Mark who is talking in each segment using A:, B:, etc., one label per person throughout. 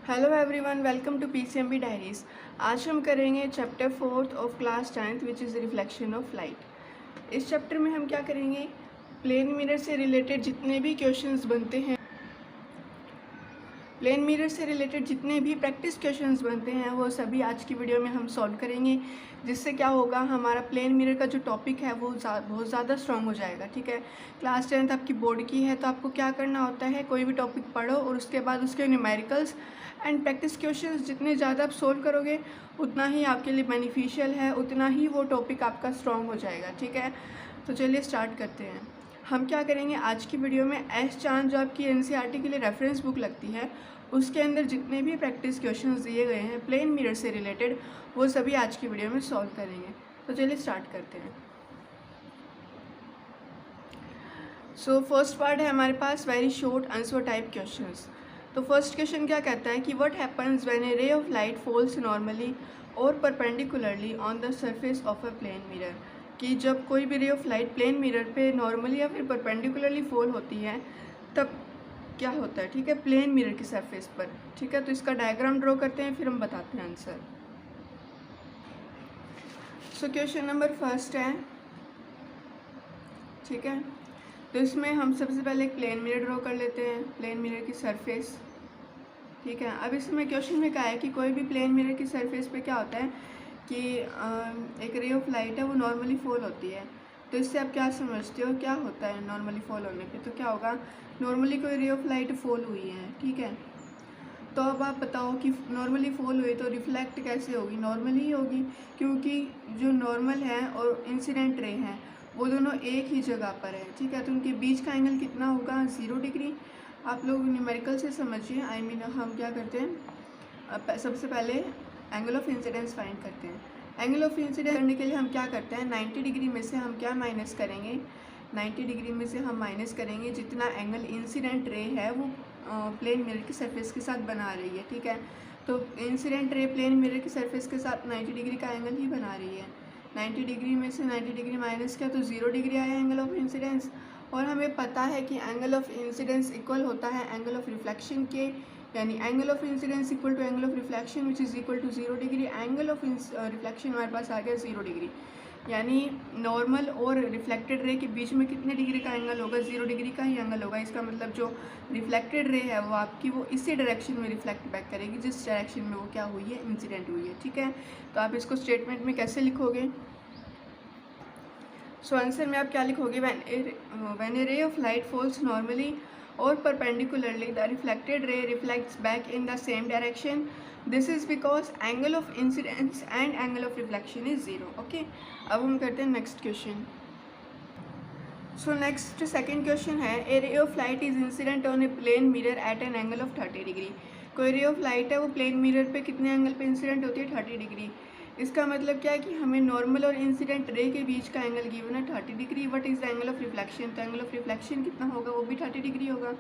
A: Hello everyone, welcome to PCMB diaries. आज हम करेंगे chapter 4 of class 10th which is reflection of light. इस chapter में हम क्या करेंगे, प्लेन मिरर से रिलेटेड जितने भी क्वेश्चंस बनते हैं, प्लेन मिरर से रिलेटेड जितने भी प्रैक्टिस क्वेश्चंस बनते हैं वो सभी आज की वीडियो में हम सॉल्व करेंगे। जिससे क्या होगा, हमारा प्लेन मिरर का जो टॉपिक है वो बहुत ज़्यादा स्ट्रॉन्ग हो जाएगा। ठीक है, क्लास 10th आपकी बोर्ड की है तो आपको क्या करना होता है, कोई भी टॉपिक पढ़ो और उसके बाद उसके न्यूमेरिकल्स एंड प्रैक्टिस क्वेश्चंस जितने ज़्यादा आप सोल्व करोगे उतना ही आपके लिए बेनिफिशियल है, उतना ही वो टॉपिक आपका स्ट्रॉन्ग हो जाएगा। ठीक है, तो चलिए स्टार्ट करते हैं। हम क्या करेंगे आज की वीडियो में, एस चांद जो आपकी एनसीईआरटी के लिए रेफरेंस बुक लगती है उसके अंदर जितने भी प्रैक्टिस क्वेश्चंस दिए गए हैं प्लेन मिरर से रिलेटेड वो सभी आज की वीडियो में सॉल्व करेंगे। तो चलिए स्टार्ट करते हैं। सो फर्स्ट पार्ट है हमारे पास very short answer type questions. तो फर्स्ट क्वेश्चन क्या कहता है कि what happens when a ray of light falls normally और perpendicularly on the surface of a plane mirror. कि जब कोई भी ray of light plane mirror पे नॉर्मली या फिर परपेंडिकुलरली फॉल होती है तब क्या होता है। ठीक है, प्लेन मिरर की सरफेस पर। ठीक है, तो इसका डायग्राम ड्रॉ करते हैं फिर हम बताते हैं आंसर। सो क्वेश्चन नंबर फर्स्ट है, ठीक है, तो इसमें हम सबसे पहले एक प्लेन मिरर ड्रॉ कर लेते हैं, प्लेन मिरर की सरफेस। ठीक है, अब इसमें क्वेश्चन में कहा है कि कोई भी प्लेन मिरर की सरफेस पे क्या होता है कि एक रे ऑफ लाइट है वो नॉर्मली फॉल होती है। तो इससे आप क्या समझते हो क्या होता है नॉर्मली फॉल होने पे, तो क्या होगा, नॉर्मली कोई रे ऑफ लाइट फॉल हुई है। ठीक है, तो अब आप बताओ कि नॉर्मली फॉल हुई तो रिफ्लेक्ट कैसे होगी, नॉर्मली ही होगी, क्योंकि जो नॉर्मल है और इंसिडेंट रे हैं वो दोनों एक ही जगह पर है। ठीक है, तो उनके बीच का एंगल कितना होगा, 0 डिग्री। आप लोग न्यूमेरिकल से समझिए, आई मीन हम क्या करते हैं, सबसे पहले एंगल ऑफ इंसिडेंस फाइंड करते हैं। एंगल ऑफ इंसिडेंस करने के लिए हम क्या करते हैं, 90 डिग्री में से हम क्या माइनस करेंगे, 90 डिग्री में से हम माइनस करेंगे जितना एंगल इंसिडेंट रे है वो प्लेन मिरर की सरफेस के साथ बना रही है। ठीक है, तो इंसिडेंट रे प्लेन मिरर की सरफेस के साथ 90 डिग्री का एंगल ही बना रही है। 90 डिग्री में से 90 डिग्री माइनस किया तो 0 डिग्री आया एंगल ऑफ इंसिडेंस। और हमें पता है कि एंगल ऑफ इंसिडेंस इक्वल होता है एंगल ऑफ रिफ्लेक्शन के, यानी angle of incidence equal to angle of reflection which is equal to 0 डिग्री। एंगल ऑफ रिफ्लेक्शन हमारे पास आ गया 0 डिग्री, यानी नॉर्मल और रिफ्लेक्टेड रे के बीच में कितने डिग्री का एंगल होगा, 0 डिग्री का ही एंगल होगा। इसका मतलब जो रिफ्लेक्टेड रे है वो आपकी वो इसी डायरेक्शन में रिफ्लेक्ट बैक करेगी जिस डायरेक्शन में वो क्या हुई है, इंसिडेंट हुई है। ठीक है, तो आप इसको स्टेटमेंट में कैसे लिखोगे, सो आंसर में आप क्या लिखोगे, when a ray of light falls normally और perpendicularly the reflected ray reflects back in the same direction, this is because angle of incidence and angle of reflection is 0। Okay, अब हम करते हैं next question. So next second question है, a ray of light is incident on a plane mirror at an angle of 30 degree. कोई ray of light है वो plane mirror पे कितने एंगल पे इंसिडेंट होती है, 30 डिग्री। इसका मतलब क्या है कि हमें नॉर्मल और इंसिडेंट रे के बीच का एंगल गिवन है 30 degree. What is the angle of reflection, तो एंगल ऑफ रिफ्लेक्शन कितना होगा, वो भी 30 डिग्री होगा,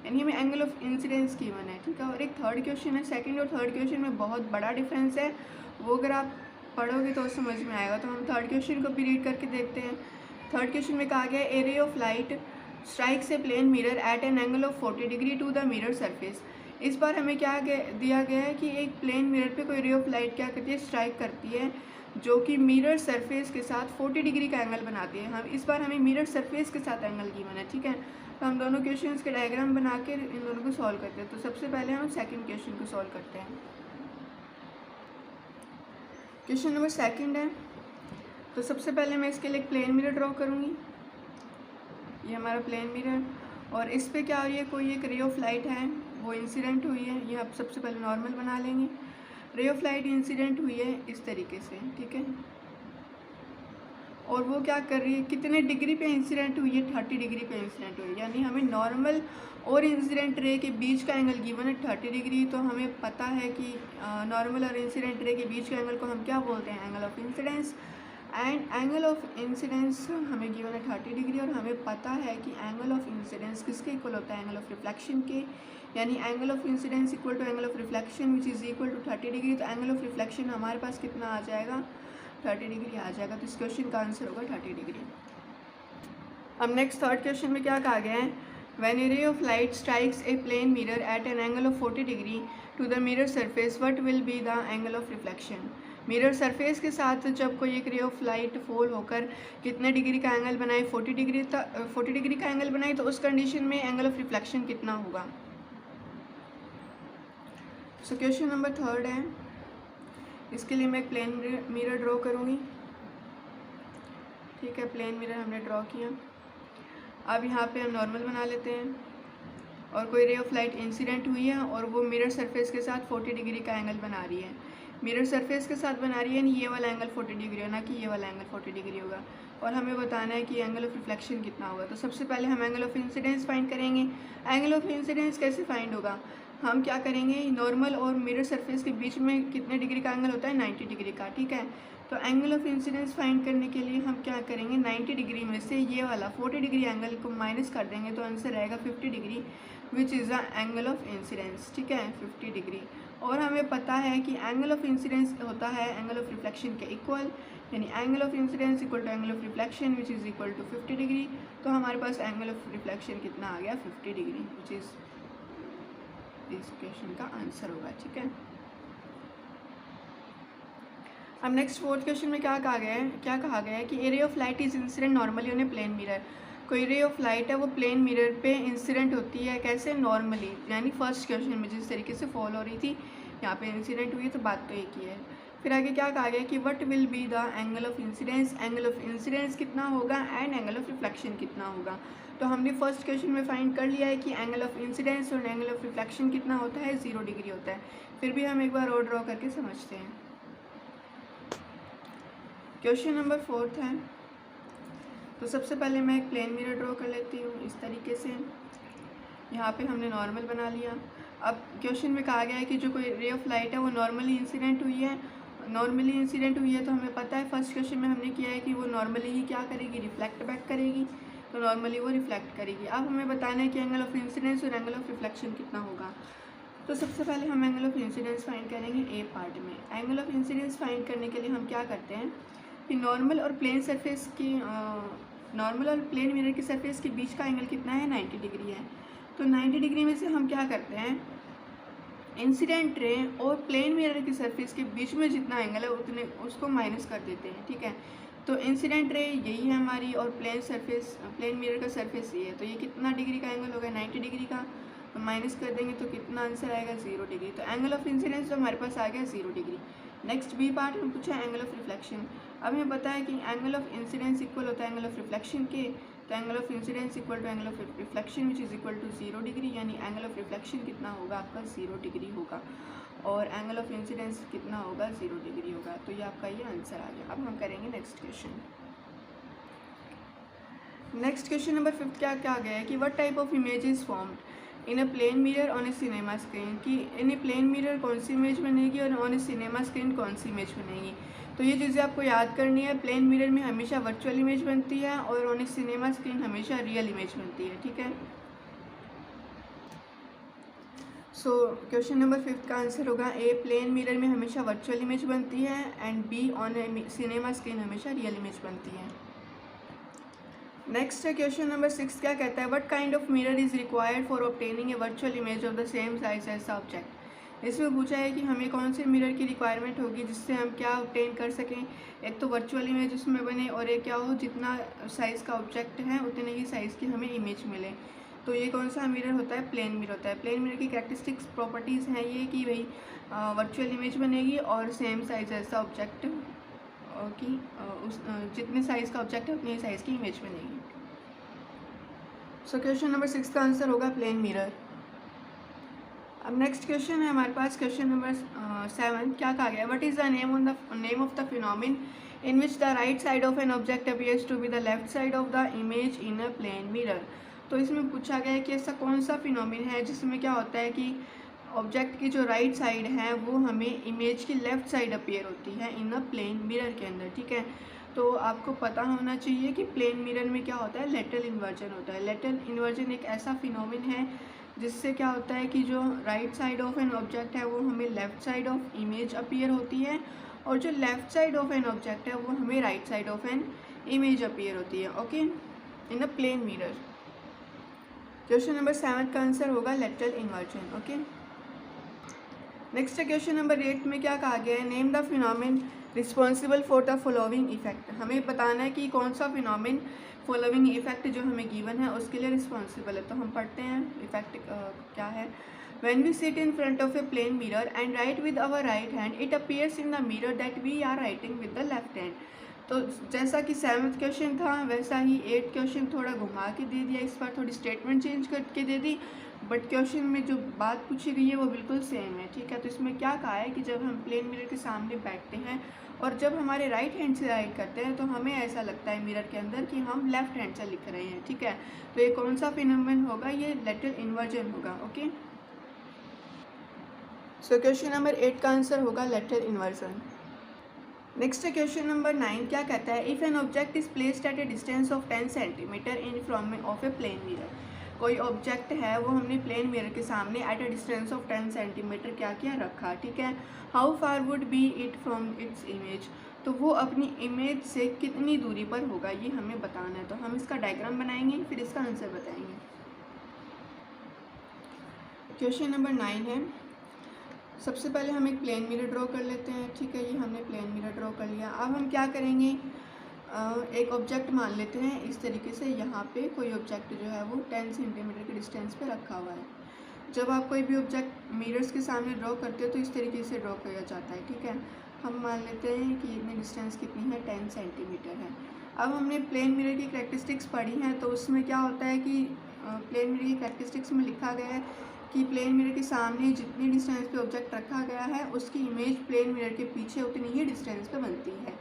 A: यानी हमें एंगल ऑफ इंसिडेंस गिवन है। ठीक है, और एक थर्ड क्वेश्चन है, सेकंड और थर्ड क्वेश्चन में बहुत बड़ा डिफरेंस है, वो अगर आप पढ़ोगे तो समझ में आएगा। तो हम थर्ड क्वेश्चन को भी रीड करके देखते हैं। थर्ड क्वेश्चन में कहा गया, a ray of light strikes a plane mirror at an angle of 40 degree to the mirror surface. इस बार हमें क्या दिया गया है कि एक प्लेन मिरर पे कोई रे ऑफ लाइट क्या करती है, स्ट्राइक करती है, जो कि मिरर सरफेस के साथ 40 डिग्री का एंगल बनाती है। हम इस बार हमें मिरर सरफेस के साथ एंगल गिवन है। ठीक है, तो हम दोनों क्वेश्चंस के डायग्राम बना के इन दोनों को सॉल्व करते हैं। तो सबसे पहले हम सेकंड क्वेश्चन को सॉल्व करते हैं। क्वेश्चन नंबर सेकंड है, तो सबसे पहले मैं इसके लिए एक प्लेन मिरर ड्रॉ करूँगी। ये हमारा प्लेन मिरर, और इस पे क्या हो रही है, कोई एक रे ऑफ लाइट है वो इंसिडेंट हुई है। ये आप सबसे पहले नॉर्मल बना लेंगे। रे ऑफ लाइट इंसिडेंट हुई है इस तरीके से। ठीक है, और वो क्या कर रही है, कितने डिग्री पे इंसिडेंट हुई है, 30 डिग्री पे इंसिडेंट हुई है, यानी हमें नॉर्मल और इंसिडेंट रे के बीच का एंगल गिवन है 30 डिग्री। तो हमें पता है कि नॉर्मल और इंसिडेंट रे के बीच के एंगल को हम क्या बोलते हैं, angle of incidence. And angle of incidence हमें गिवन है 30 डिग्री, और हमें पता है कि एंगल ऑफ इंसिडेंस किसके इक्वल होता है, एंगल ऑफ रिफ्लेक्शन के, यानी angle of incidence equal to angle of reflection which is equal to 30 degree. तो एंगल ऑफ रिफ्लेक्शन हमारे पास कितना आ जाएगा, 30 डिग्री आ जाएगा। तो इस क्वेश्चन का आंसर होगा 30 डिग्री। अब नेक्स्ट थर्ड क्वेश्चन में क्या कहा गया है When a ray of light strikes a plane mirror at an angle of 40 degree to the mirror surface, what will be the angle of reflection? Mirror surface के साथ जब कोई एक रे ऑफ लाइट फॉल होकर कितने डिग्री का angle बनाए, 40 डिग्री का एंगल बनाए, तो उस कंडीशन में एंगल ऑफ रिफ्लेक्शन कितना होगा? सो क्वेश्चन नंबर 3 है, इसके लिए मैं एक प्लेन मिरर ड्रॉ करूँगी। ठीक है, प्लेन मिरर हमने ड्रॉ किया। अब यहाँ पे हम नॉर्मल बना लेते हैं और कोई रे ऑफ लाइट इंसिडेंट हुई है और वो मिरर सरफेस के साथ 40 डिग्री का एंगल बना रही है। मिरर सरफेस के साथ बना रही है, ये वाला एंगल 40 डिग्री है, ना कि ये वाला एंगल 40 डिग्री होगा। और हमें बताना है कि एंगल ऑफ रिफ्लेक्शन कितना होगा। तो सबसे पहले हम एंगल ऑफ इंसिडेंस फाइंड करेंगे। एंगल ऑफ इंसिडेंस कैसे फाइंड होगा? हम क्या करेंगे, नॉर्मल और मिरर सरफेस के बीच में कितने डिग्री का एंगल होता है? 90 डिग्री का। ठीक है, तो एंगल ऑफ इंसिडेंस फाइंड करने के लिए हम क्या करेंगे, 90 डिग्री में से ये वाला 40 डिग्री एंगल को माइनस कर देंगे, तो आंसर रहेगा 50 degree, which is the angle of incidence. ठीक है, 50 डिग्री। और हमें पता है कि एंगल ऑफ इंसिडेंस होता है एंगल ऑफ रिफ्लेक्शन के इक्वल, यानी angle of incidence equal to angle of reflection which is equal to 50 degree. तो हमारे पास एंगल ऑफ रिफ्लेक्शन कितना आ गया? 50 डिग्री, विच इज़ इस क्वेश्चन का आंसर होगा। ठीक है, अब नेक्स्ट 4th क्वेश्चन में क्या कहा गया है कि a ray of light is incident normally on a plane mirror. कोई रे ऑफ लाइट है वो प्लेन मिरर पे इंसिडेंट होती है, कैसे? नॉर्मली, यानी फर्स्ट क्वेश्चन में जिस तरीके से फॉल हो रही थी यहाँ पे इंसिडेंट हुई, तो बात तो एक ही है। फिर आगे क्या कहा गया कि what will be the angle of incidence, angle of incidence कितना होगा एंड एंगल ऑफ रिफ्लेक्शन कितना होगा। तो हमने फर्स्ट क्वेश्चन में फाइंड कर लिया है कि एंगल ऑफ इंसिडेंस और एंगल ऑफ रिफ्लेक्शन कितना होता है? 0 डिग्री होता है। फिर भी हम एक बार और ड्रॉ करके समझते हैं। क्वेश्चन नंबर 4 है, तो सबसे पहले मैं एक प्लेन मिरर ड्रॉ कर लेती हूँ इस तरीके से। यहाँ पे हमने नॉर्मल बना लिया। अब क्वेश्चन में कहा गया है कि जो कोई रे ऑफ लाइट है वो नॉर्मली इंसिडेंट हुई है, तो हमें पता है फर्स्ट क्वेश्चन में हमने किया है कि वो नॉर्मली ही क्या करेगी, रिफ्लेक्ट बैक करेगी, तो नॉर्मली वो रिफ्लेक्ट करेगी। अब हमें बताना है कि एंगल ऑफ इंसिडेंस और एंगल ऑफ रिफ्लेक्शन कितना होगा। तो सबसे पहले हम एंगल ऑफ इंसिडेंस फाइंड करेंगे ए पार्ट में। एंगल ऑफ इंसिडेंस फाइंड करने के लिए हम क्या करते हैं कि नॉर्मल और प्लेन मिरर की सरफेस के बीच का एंगल कितना है? 90 डिग्री है। तो 90 डिग्री में से हम क्या करते हैं, इंसिडेंट रे और प्लेन मिरर की सरफेस के बीच में जितना एंगल है उतने उसको माइनस कर देते हैं। ठीक है, तो इंसिडेंट रे यही है हमारी और प्लेन मिरर का सरफेस ये है, तो ये कितना डिग्री का एंगल होगा? 90 डिग्री का। तो माइनस कर देंगे तो कितना आंसर आएगा? 0 डिग्री। तो एंगल ऑफ इंसिडेंस तो हमारे पास आ गया 0 डिग्री। नेक्स्ट बी पार्ट में पूछा एंगल ऑफ रिफ्लेक्शन। अब हमें पता है कि एंगल ऑफ इंसिडेंस इक्वल होता है एंगल ऑफ रिफ्लेक्शन के, तो angle of incidence equal to angle of reflection which is equal to 0 degree, यानी एंगल ऑफ रिफ्लेक्शन कितना होगा आपका? 0 डिग्री होगा और एंगल ऑफ इंसिडेंस कितना होगा? 0 डिग्री होगा। तो ये आपका ये आंसर आ गया। अब हम करेंगे next question. Next question number 5 क्या गया है कि what type of image is formed in a plane mirror on a cinema screen, कि इन ए प्लेन मिरर कौन सी इमेज बनेगी और ऑन ए सिनेमा स्क्रीन कौन सी इमेज बनेगी। तो ये चीज़ें आपको याद करनी है। प्लेन मिरर में हमेशा वर्चुअल इमेज बनती है और ऑन ए सिनेमा स्क्रीन हमेशा रियल इमेज बनती है। ठीक है, सो क्वेश्चन नंबर 5 का आंसर होगा ए, प्लेन मिरर में हमेशा वर्चुअल इमेज बनती है, and B, on a cinema screen हमेशा रियल इमेज बनती है। नेक्स्ट है क्वेश्चन नंबर 6 क्या कहता है, what kind of mirror is required for obtaining a virtual image of the same size as the object. इसमें पूछा है कि हमें कौन से मिरर की रिक्वायरमेंट होगी जिससे हम क्या ऑब्टेन कर सकें, एक तो वर्चुअल इमेज उसमें बने और एक क्या हो जितना साइज़ का ऑब्जेक्ट है उतने ही साइज़ की हमें इमेज मिले। तो ये कौन सा मिरर होता है? प्लेन मिरर होता है। प्लेन मिरर की कैरेक्टरिस्टिक्स प्रॉपर्टीज़ हैं ये कि भाई वर्चुअल इमेज बनेगी और same size as the object की उस जितने साइज़ का ऑब्जेक्ट है उतनी ही साइज़ की इमेज बनेगी। सो क्वेश्चन नंबर 6 का आंसर होगा प्लेन मिरर। अब नेक्स्ट क्वेश्चन है हमारे पास क्वेश्चन नंबर 7 क्या कहा गया, what is the name of the phenomenon in which the right side of an object appears to be the left side of the image in a plane mirror. तो इसमें पूछा गया है कि ऐसा कौन सा फिनोमिन है जिसमें क्या होता है कि ऑब्जेक्ट की जो राइट साइड है वो हमें इमेज की लेफ़्ट साइड अपीयर होती है इन अ प्लेन मिरर के अंदर। ठीक है, तो आपको पता होना चाहिए कि प्लेन मिरर में क्या होता है, लेटरल इन्वर्जन होता है। लेटरल इन्वर्जन एक ऐसा फिनोमिन है जिससे क्या होता है कि जो right side of an object है वो हमें left side of image appear होती है और जो left side of an object है वो हमें right side of an image appear होती है। Okay, in a plane mirror. Question number 7 का आंसर होगा लेटरल इन्वर्जन। ओके, नेक्स्ट है क्वेश्चन नंबर 8 में क्या कहा गया है, name the phenomenon responsible for the following effect. हमें बताना है कि कौन सा फिनोमेन फॉलोइंग इफेक्ट जो हमें गिवन है उसके लिए रिस्पॉन्सिबल है। तो हम पढ़ते हैं इफेक्ट क्या है। When we sit in front of a plain mirror and write with our right hand, it appears in the mirror that we are writing with the left hand. तो जैसा कि 7th क्वेश्चन था वैसा ही 8th question थोड़ा घुमा के दे दिया, इस बार थोड़ी स्टेटमेंट चेंज करके दे दी, बट क्वेश्चन में जो बात पूछी गई है वो बिल्कुल सेम है। ठीक है, तो इसमें क्या कहा है कि जब हम प्लेन मिरर के सामने बैठते हैं और जब हमारे राइट हैंड से राइट करते हैं तो हमें ऐसा लगता है मिरर के अंदर कि हम लेफ्ट हैंड से लिख रहे हैं। ठीक है, तो ये कौन सा फिनोमेनन होगा, ये लेटरल इन्वर्जन होगा। ओके, सो क्वेश्चन नंबर 8 का आंसर होगा लेटरल इन्वर्जन। नेक्स्ट है क्वेश्चन नंबर 9, क्या कहता है, if an object is placed at a distance of 10 centimetre in front of a plane mirror. कोई ऑब्जेक्ट है वो हमने प्लेन मिरर के सामने at a distance of 10 centimetre क्या किया, रखा। ठीक है, how far would be it from its image. तो वो अपनी इमेज से कितनी दूरी पर होगा ये हमें बताना है। तो हम इसका डायग्राम बनाएंगे फिर इसका आंसर बताएंगे। क्वेश्चन नंबर 9 है, सबसे पहले हम एक प्लेन मिरर ड्रॉ कर लेते हैं। ठीक है, ये हमने प्लेन मिरर ड्रॉ कर लिया। अब हम क्या करेंगे, एक ऑब्जेक्ट मान लेते हैं इस तरीके से, यहाँ पे कोई ऑब्जेक्ट जो है वो 10 सेंटीमीटर के डिस्टेंस पे रखा हुआ है। जब आप कोई भी ऑब्जेक्ट मिरर्स के सामने ड्रॉ करते हो तो इस तरीके से ड्रॉ किया जाता है। ठीक है, हम मान लेते हैं कि इतनी डिस्टेंस कितनी है, 10 सेंटीमीटर है। अब हमने प्लेन मिरर की करैक्टरिस्टिक्स पढ़ी हैं, तो उसमें क्या होता है कि प्लेन मिरर की करैक्टरिस्टिक्स में लिखा गया है कि प्लेन मिरर के सामने जितनी डिस्टेंस पे ऑब्जेक्ट रखा गया है उसकी इमेज प्लेन मिरर के पीछे उतनी ही डिस्टेंस पे बनती है।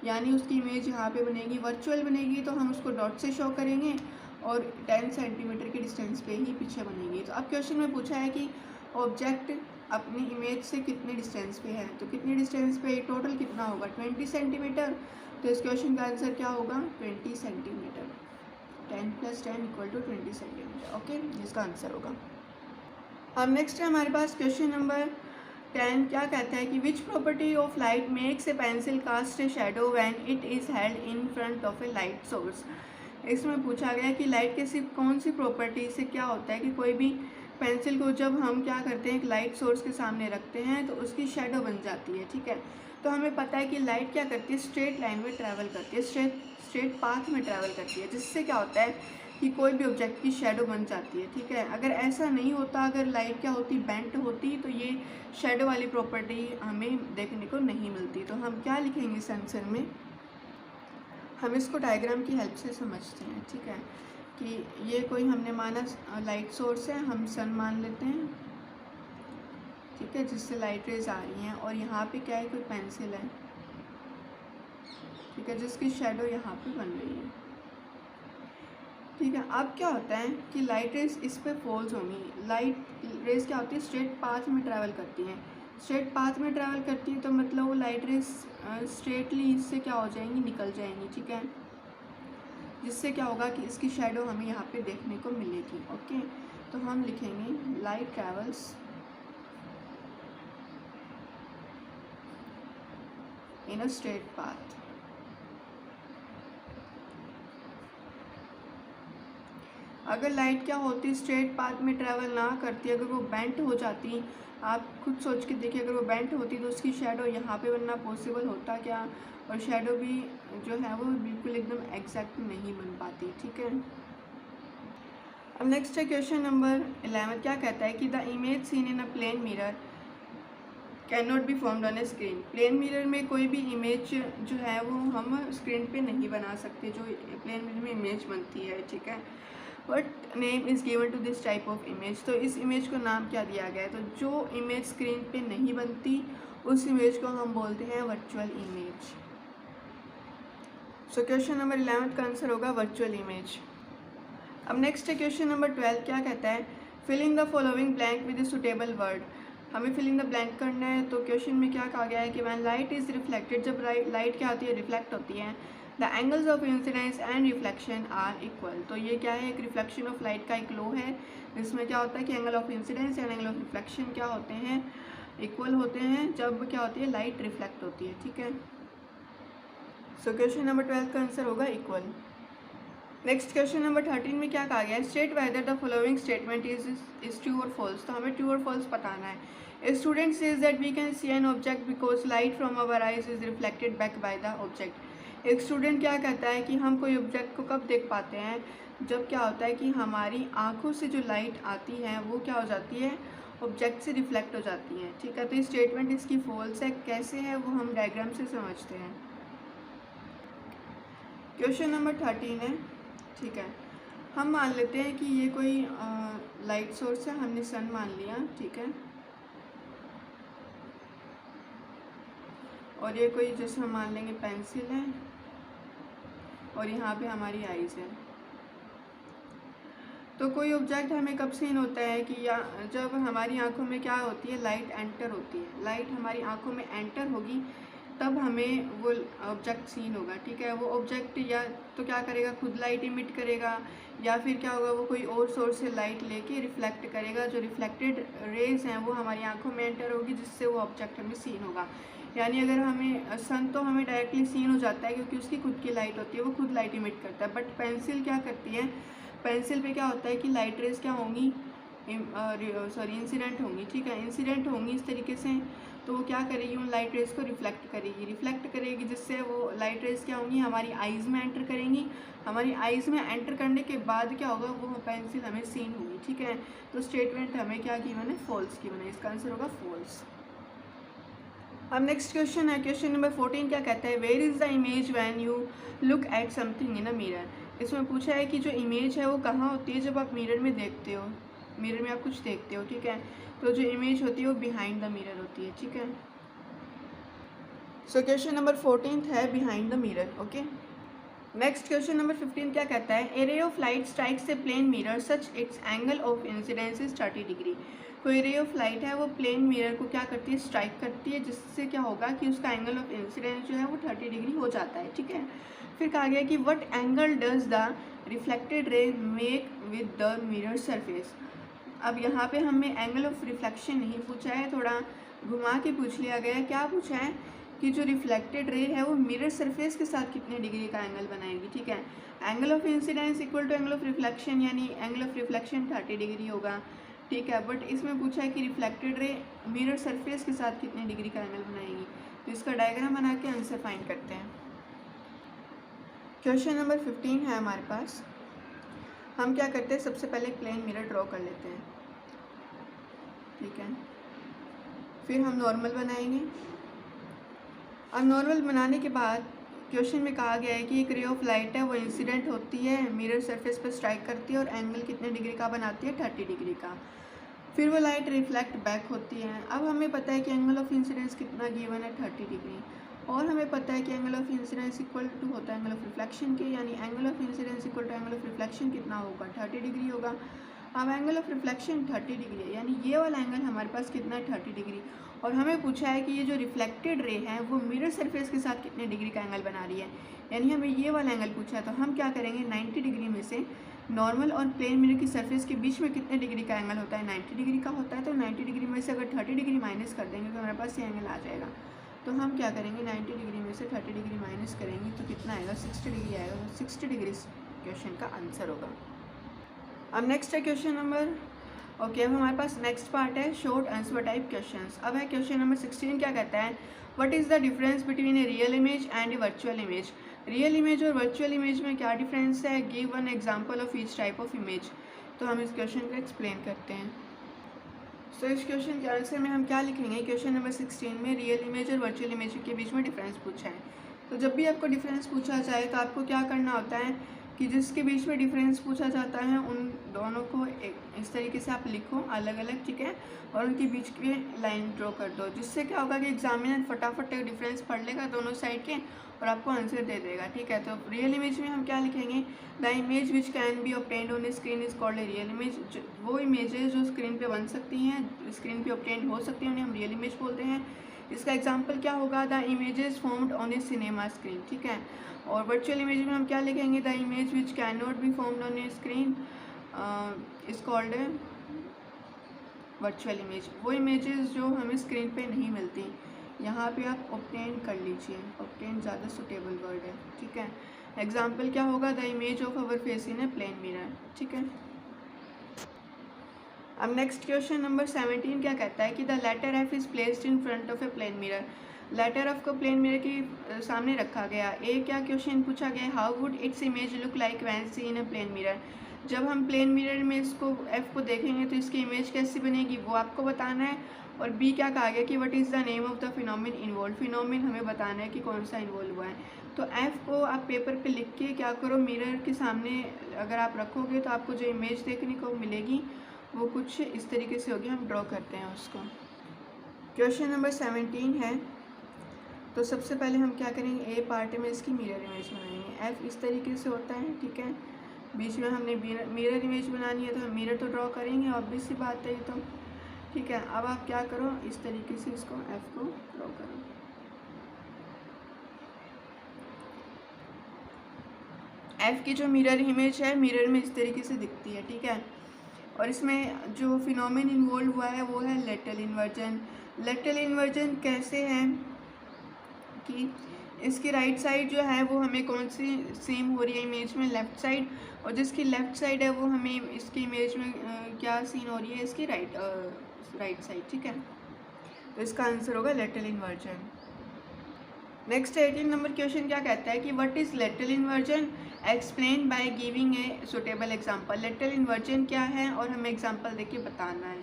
A: यानी उसकी इमेज यहाँ पे बनेगी, वर्चुअल बनेगी, तो हम उसको डॉट से शो करेंगे और 10 सेंटीमीटर के डिस्टेंस पे ही पीछे बनेगी। तो अब क्वेश्चन में पूछा है कि ऑब्जेक्ट अपनी इमेज से कितने डिस्टेंस पे है, तो कितनी डिस्टेंस पे, टोटल कितना होगा, 20 सेंटीमीटर। तो इस क्वेश्चन का आंसर क्या होगा, 20 सेंटीमीटर। 10 + 10 = 20 सेंटीमीटर। ओके, जिसका आंसर होगा। अब नेक्स्ट है हमारे पास क्वेश्चन नंबर 10, क्या कहता है कि which property of light makes a pencil cast a shadow when it is held in front of a light source. इसमें पूछा गया कि लाइट के सिर्फ कौन सी प्रॉपर्टी से क्या होता है कि कोई भी पेंसिल को जब हम क्या करते हैं एक लाइट सोर्स के सामने रखते हैं तो उसकी शेडो बन जाती है। ठीक है, तो हमें पता है कि लाइट क्या करती है, स्ट्रेट लाइन में ट्रैवल करती है, स्ट्रेट पाथ में ट्रैवल करती है, जिससे क्या होता है कि कोई भी ऑब्जेक्ट की शेडो बन जाती है। ठीक है, अगर ऐसा नहीं होता, अगर लाइट क्या होती, बेंट होती, तो ये शेडो वाली प्रॉपर्टी हमें देखने को नहीं मिलती। तो हम क्या लिखेंगे इस आंसर में, हम इसको डायग्राम की हेल्प से समझते हैं। ठीक है, कि ये कोई हमने माना लाइट सोर्स है, हम सन मान लेते हैं। ठीक है, जिससे लाइट रेज आ रही हैं, और यहाँ पे क्या है, कोई पेंसिल है। ठीक है, जिसकी शेडो यहाँ पे बन रही है। ठीक है, अब क्या होता है कि लाइट रेज इस पर फॉल्स होंगी। लाइट रेज क्या होती है, स्ट्रेट पाथ में ट्रैवल करती हैं। स्ट्रेट पाथ में ट्रैवल करती है तो मतलब वो लाइट रेज स्ट्रेटली इससे क्या हो जाएंगी, निकल जाएंगी। ठीक है, जिससे क्या होगा कि इसकी शेडो हमें यहाँ पे देखने को मिलेगी। ओके, तो हम लिखेंगे light travels in a straight path. अगर लाइट क्या होती, स्ट्रेट पाथ में ट्रैवल ना करती, अगर वो बेंट हो जाती, आप खुद सोच के देखिए, अगर वो बेंट होती तो उसकी शेडो यहाँ पे बनना पॉसिबल होता क्या, और शेडो भी जो है वो बिल्कुल एकदम एग्जैक्ट नहीं बन पाती। ठीक है, अब नेक्स्ट है क्वेश्चन नंबर 11, क्या कहता है कि the image seen in a plane mirror can not be formed on a screen. Plane mirror में कोई भी इमेज जो है वो हम स्क्रीन पे नहीं बना सकते, जो प्लेन मिरर में इमेज बनती है। ठीक है, what name is given to this type of image. तो इस इमेज को नाम क्या दिया गया है, तो जो इमेज स्क्रीन पे नहीं बनती उस इमेज को हम बोलते हैं virtual image. So question number 11 का आंसर होगा वर्चुअल इमेज। अब नेक्स्ट है क्वेश्चन नंबर 12, क्या कहता है, fill in the following blank with a suitable word. हमें फिल इन द ब्लैंक करना है। तो क्वेश्चन में क्या कहा गया है कि व्हेन लाइट इज़ रिफ्लेक्टेड, जब लाइट क्या होती है, रिफ्लेक्ट होती है, the angles of incidence and reflection are equal. तो ये क्या है, एक रिफ्लेक्शन ऑफ लाइट का एक लॉ है, जिसमें क्या होता है कि angle of incidence and angle of reflection क्या होते हैं, इक्वल होते हैं जब क्या होती है, लाइट रिफ्लेक्ट होती है। ठीक है, सो क्वेश्चन नंबर 12 का आंसर होगा इक्वल। नेक्स्ट क्वेश्चन नंबर 13 में क्या कहा गया है, state whether the following statement is true और फॉल्स। तो हमें ट्रू और फॉल्स बताना है। Student says that we can see an object because light from our eyes is reflected back by the object. एक स्टूडेंट क्या कहता है कि हम कोई ऑब्जेक्ट को कब देख पाते हैं, जब क्या होता है कि हमारी आंखों से जो लाइट आती है वो क्या हो जाती है, ऑब्जेक्ट से रिफ्लेक्ट हो जाती है। ठीक है, तो ये स्टेटमेंट इसकी फॉल्स है। कैसे है वो हम डायग्राम से समझते हैं। क्वेश्चन नंबर 13 है। ठीक है, हम मान लेते हैं कि ये कोई लाइट सोर्स है, हमने सन मान लिया। ठीक है, और ये कोई जैसे हम मान लेंगे पेंसिल है, और यहाँ पे हमारी आइज़ है। तो कोई ऑब्जेक्ट हमें कब सीन होता है कि या जब हमारी आंखों में क्या होती है, लाइट एंटर होती है। लाइट हमारी आंखों में एंटर होगी तब हमें वो ऑब्जेक्ट सीन होगा। ठीक है, वो ऑब्जेक्ट या तो क्या करेगा, खुद लाइट इमिट करेगा, या फिर क्या होगा, वो कोई और सोर्स से लाइट लेके रिफ्लेक्ट करेगा। जो रिफ्लेक्टेड रेज हैं वो हमारी आंखों में एंटर होगी, जिससे वो ऑब्जेक्ट हमें सीन होगा। यानी अगर हमें सन तो हमें डायरेक्टली सीन हो जाता है क्योंकि उसकी खुद की लाइट होती है, वो खुद लाइट इमिट करता है। बट पेंसिल क्या करती है, पेंसिल पे क्या होता है कि लाइट रेज क्या होंगी, इंसिडेंट होंगी। ठीक है, इंसिडेंट होंगी इस तरीके से, तो वो क्या करेगी, उन लाइट रेज को रिफ्लेक्ट करेगी, जिससे वो लाइट रेज क्या होंगी, हमारी आइज़ में एंटर करेंगी। हमारी आइज़ में एंटर करने के बाद क्या होगा, वो पेंसिल हमें सीन होगी। ठीक है, तो स्टेटमेंट हमें क्या गिवन है, फॉल्स गिवन है। इसका आंसर होगा फॉल्स। अब नेक्स्ट क्वेश्चन है, क्वेश्चन नंबर 14 क्या कहता है, where is the image when you look at something in a mirror. इसमें पूछा है कि जो इमेज है वो कहाँ होती है, जब आप मिरर में देखते हो, मिरर में आप कुछ देखते हो। ठीक है, तो जो इमेज होती है वो बिहाइंड द मिरर होती है। ठीक है, सो क्वेश्चन नंबर 14 है behind the mirror. Okay, next question number 15 क्या कहता है, a ray of light strikes a plane mirror such its angle of incidence is 30 degree. कोई रे ऑफ लाइट है वो प्लेन मिरर को क्या करती है, स्ट्राइक करती है, जिससे क्या होगा कि उसका एंगल ऑफ इंसिडेंस जो है वो 30 डिग्री हो जाता है। ठीक है, फिर कहा गया कि what angle does the reflected रे make with the mirror surface. अब यहाँ पे हमें एंगल ऑफ रिफ्लेक्शन नहीं पूछा है, थोड़ा घुमा के पूछ लिया गया है। क्या पूछा है कि जो रिफ्लेक्टेड रे है वो मिरर सरफेस के साथ कितने डिग्री का एंगल बनाएगी। ठीक है, angle of incidence equal to angle of reflection, यानी एंगल ऑफ रिफ्लेक्शन 30 डिग्री होगा। ठीक है, बट इसमें पूछा है कि रिफ्लेक्टेड रे मिरर सरफेस के साथ कितने डिग्री का एंगल बनाएगी। तो इसका डायग्राम बना के आंसर फाइंड करते हैं। क्वेश्चन नंबर 15 है हमारे पास। हम क्या करते हैं, सबसे पहले प्लेन मिरर ड्रॉ कर लेते हैं। ठीक है, फिर हम नॉर्मल बनाएंगे। अब नॉर्मल बनाने के बाद क्वेश्चन में कहा गया है कि एक रे ऑफ लाइट है वो इंसिडेंट होती है, मिरर सरफेस पर स्ट्राइक करती है और एंगल कितने डिग्री का बनाती है, 30 डिग्री का। फिर वो लाइट रिफ्लेक्ट बैक होती है। अब हमें पता है कि एंगल ऑफ इंसिडेंस कितना गिवन है, 30 डिग्री, और हमें पता है कि angle of incidence equal to होता है एंगल ऑफ रिफ्लेक्शन के, यानी angle of incidence equal to angle of reflection कितना होगा, 30 डिग्री होगा। अब एंगल ऑफ रिफ्लेक्शन 30 डिग्री है, यानी ये वाला एंगल हमारे पास कितना है, 30 डिग्री। और हमें पूछा है कि ये जो रिफ्लेक्टेड रे है वो मिरर सरफेस के साथ कितने डिग्री का एंगल बना रही है, यानी हमें ये वाला एंगल पूछा है। तो हम क्या करेंगे, 90 डिग्री में से नॉर्मल और प्लेन मिरर की सरफेस के बीच में कितने डिग्री का एंगल होता है, 90 डिग्री का होता है। तो 90 डिग्री में से अगर 30 डिग्री माइनस कर देंगे तो हमारे पास ये एंगल आ जाएगा। तो हम क्या करेंगे, 90 डिग्री में से 30 डिग्री माइनस करेंगे तो कितना आएगा, 60 डिग्री आएगा। तो 60 डिग्री क्वेश्चन का आंसर होगा। अब नेक्स्ट है क्वेश्चन नंबर, ओके, अब हमारे पास नेक्स्ट पार्ट है शॉर्ट आंसर टाइप क्वेश्चंस। अब है क्वेश्चन नंबर 16 क्या कहता है, what is the difference between a real image and A virtual image. Real image और वर्चुअल इमेज में क्या डिफरेंस है, give one example of each type of image. तो हम इस क्वेश्चन को एक्सप्लेन करते हैं। सो इस क्वेश्चन के आंसर में हम क्या लिखेंगे, क्वेश्चन नंबर 16 में रियल इमेज और वर्चुअल इमेज के बीच में डिफरेंस पूछा है। तो जब भी आपको डिफरेंस पूछा जाए तो आपको क्या करना होता है कि जिसके बीच में डिफरेंस पूछा जाता है उन दोनों को इस तरीके से आप लिखो अलग अलग। ठीक है, और उनके बीच की लाइन ड्रॉ कर दो, जिससे क्या होगा कि एग्जामिनर फटाफट डिफरेंस पढ़ लेगा दोनों साइड के और आपको आंसर दे देगा। ठीक है, तो रियल इमेज में हम क्या लिखेंगे, the image which can be obtained on screen is called a real image. वो इमेजेस जो स्क्रीन पे बन सकती हैं, स्क्रीन पे ऑब्टेन हो सकती हैं, उन्हें हम रियल इमेज बोलते हैं। इसका एग्जांपल क्या होगा, the images formed on a cinema screen. ठीक है, और वर्चुअल इमेज में हम क्या लिखेंगे, the image which can not be formed on a screen is called a virtual image. वो इमेजेस जो हमें स्क्रीन पे नहीं मिलती, यहाँ पे आप ऑब्टेन कर लीजिए, ऑब्टेन ज़्यादा सुटेबल वर्ड है। ठीक है, एग्जाम्पल क्या होगा, the image of our face in a plane mirror. ठीक है, अब नेक्स्ट क्वेश्चन नंबर 17 क्या कहता है कि the letter F is placed in front of a plane mirror. Letter F को प्लेन मिरर के सामने रखा गया। ए क्या क्वेश्चन पूछा गया, how would its image look like when seen in a plane mirror. जब हम प्लेन मिरर में इसको एफ को देखेंगे तो इसकी इमेज कैसी बनेगी वो आपको बताना है। और बी क्या कहा गया कि what is the name of the phenomenon involve. Phenomenon हमें बताना है कि कौन सा इन्वॉल्व हुआ है। तो एफ को आप पेपर पे लिख के क्या करो, मिरर के सामने अगर आप रखोगे तो आपको जो इमेज देखने को मिलेगी वो कुछ इस तरीके से होगी। हम ड्रॉ करते हैं उसको। क्वेश्चन नंबर 17 है, तो सबसे पहले हम क्या करेंगे, ए पार्ट में इसकी मिरर इमेज बनाएंगे। एफ इस तरीके से होता है, ठीक है, बीच में हमने मिरर इमेज बनानी है तो हम मिरर तो ड्रॉ करेंगे, ऑब्वियस सी बात है ये तो। ठीक है, अब आप क्या करो, इस तरीके से इसको एफ को ड्रॉ करो। एफ की जो मिरर इमेज है मिरर में इस तरीके से दिखती है। ठीक है, और इसमें जो फिनोमेन इन्वॉल्व हुआ है वो है लेटरल इन्वर्जन। लेटरल इन्वर्जन कैसे है कि इसकी राइट साइड जो है वो हमें कौन सी सेम हो रही है इमेज में, लेफ़्ट साइड, और जिसकी लेफ़्ट साइड है वो हमें इसकी इमेज में क्या सीन हो रही है, इसकी राइट साइड। ठीक है, तो इसका आंसर होगा lateral inversion. Next 18 number question क्या कहता है कि what is lateral inversion, explain by giving a suitable example. Lateral inversion क्या है और हमें एग्जांपल देके बताना है।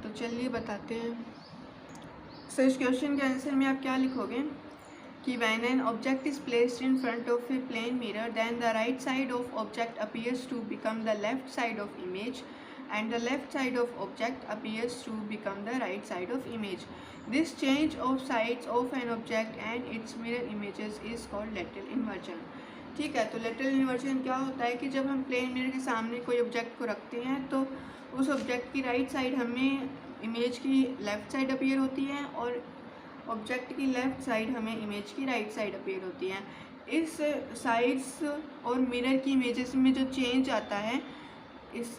A: तो चलिए बताते हैं। सो इस क्वेश्चन के आंसर में आप क्या लिखोगे कि when an object is placed in front of a plane mirror then the right side of object appears to become the left side of image and the left side of object appears to become the right side of image. This change of sides of an object and its mirror images is called lateral inversion. ठीक है, तो lateral inversion क्या होता है कि जब हम plane mirror के सामने कोई ऑब्जेक्ट को रखते हैं तो उस ऑब्जेक्ट की राइट साइड हमें इमेज की लेफ़्ट साइड अपीयर होती है और ऑब्जेक्ट की लेफ़्ट साइड हमें इमेज की राइट साइड अपीयर होती है। इस साइड्स और मिरर की इमेजेस में जो चेंज आता है इस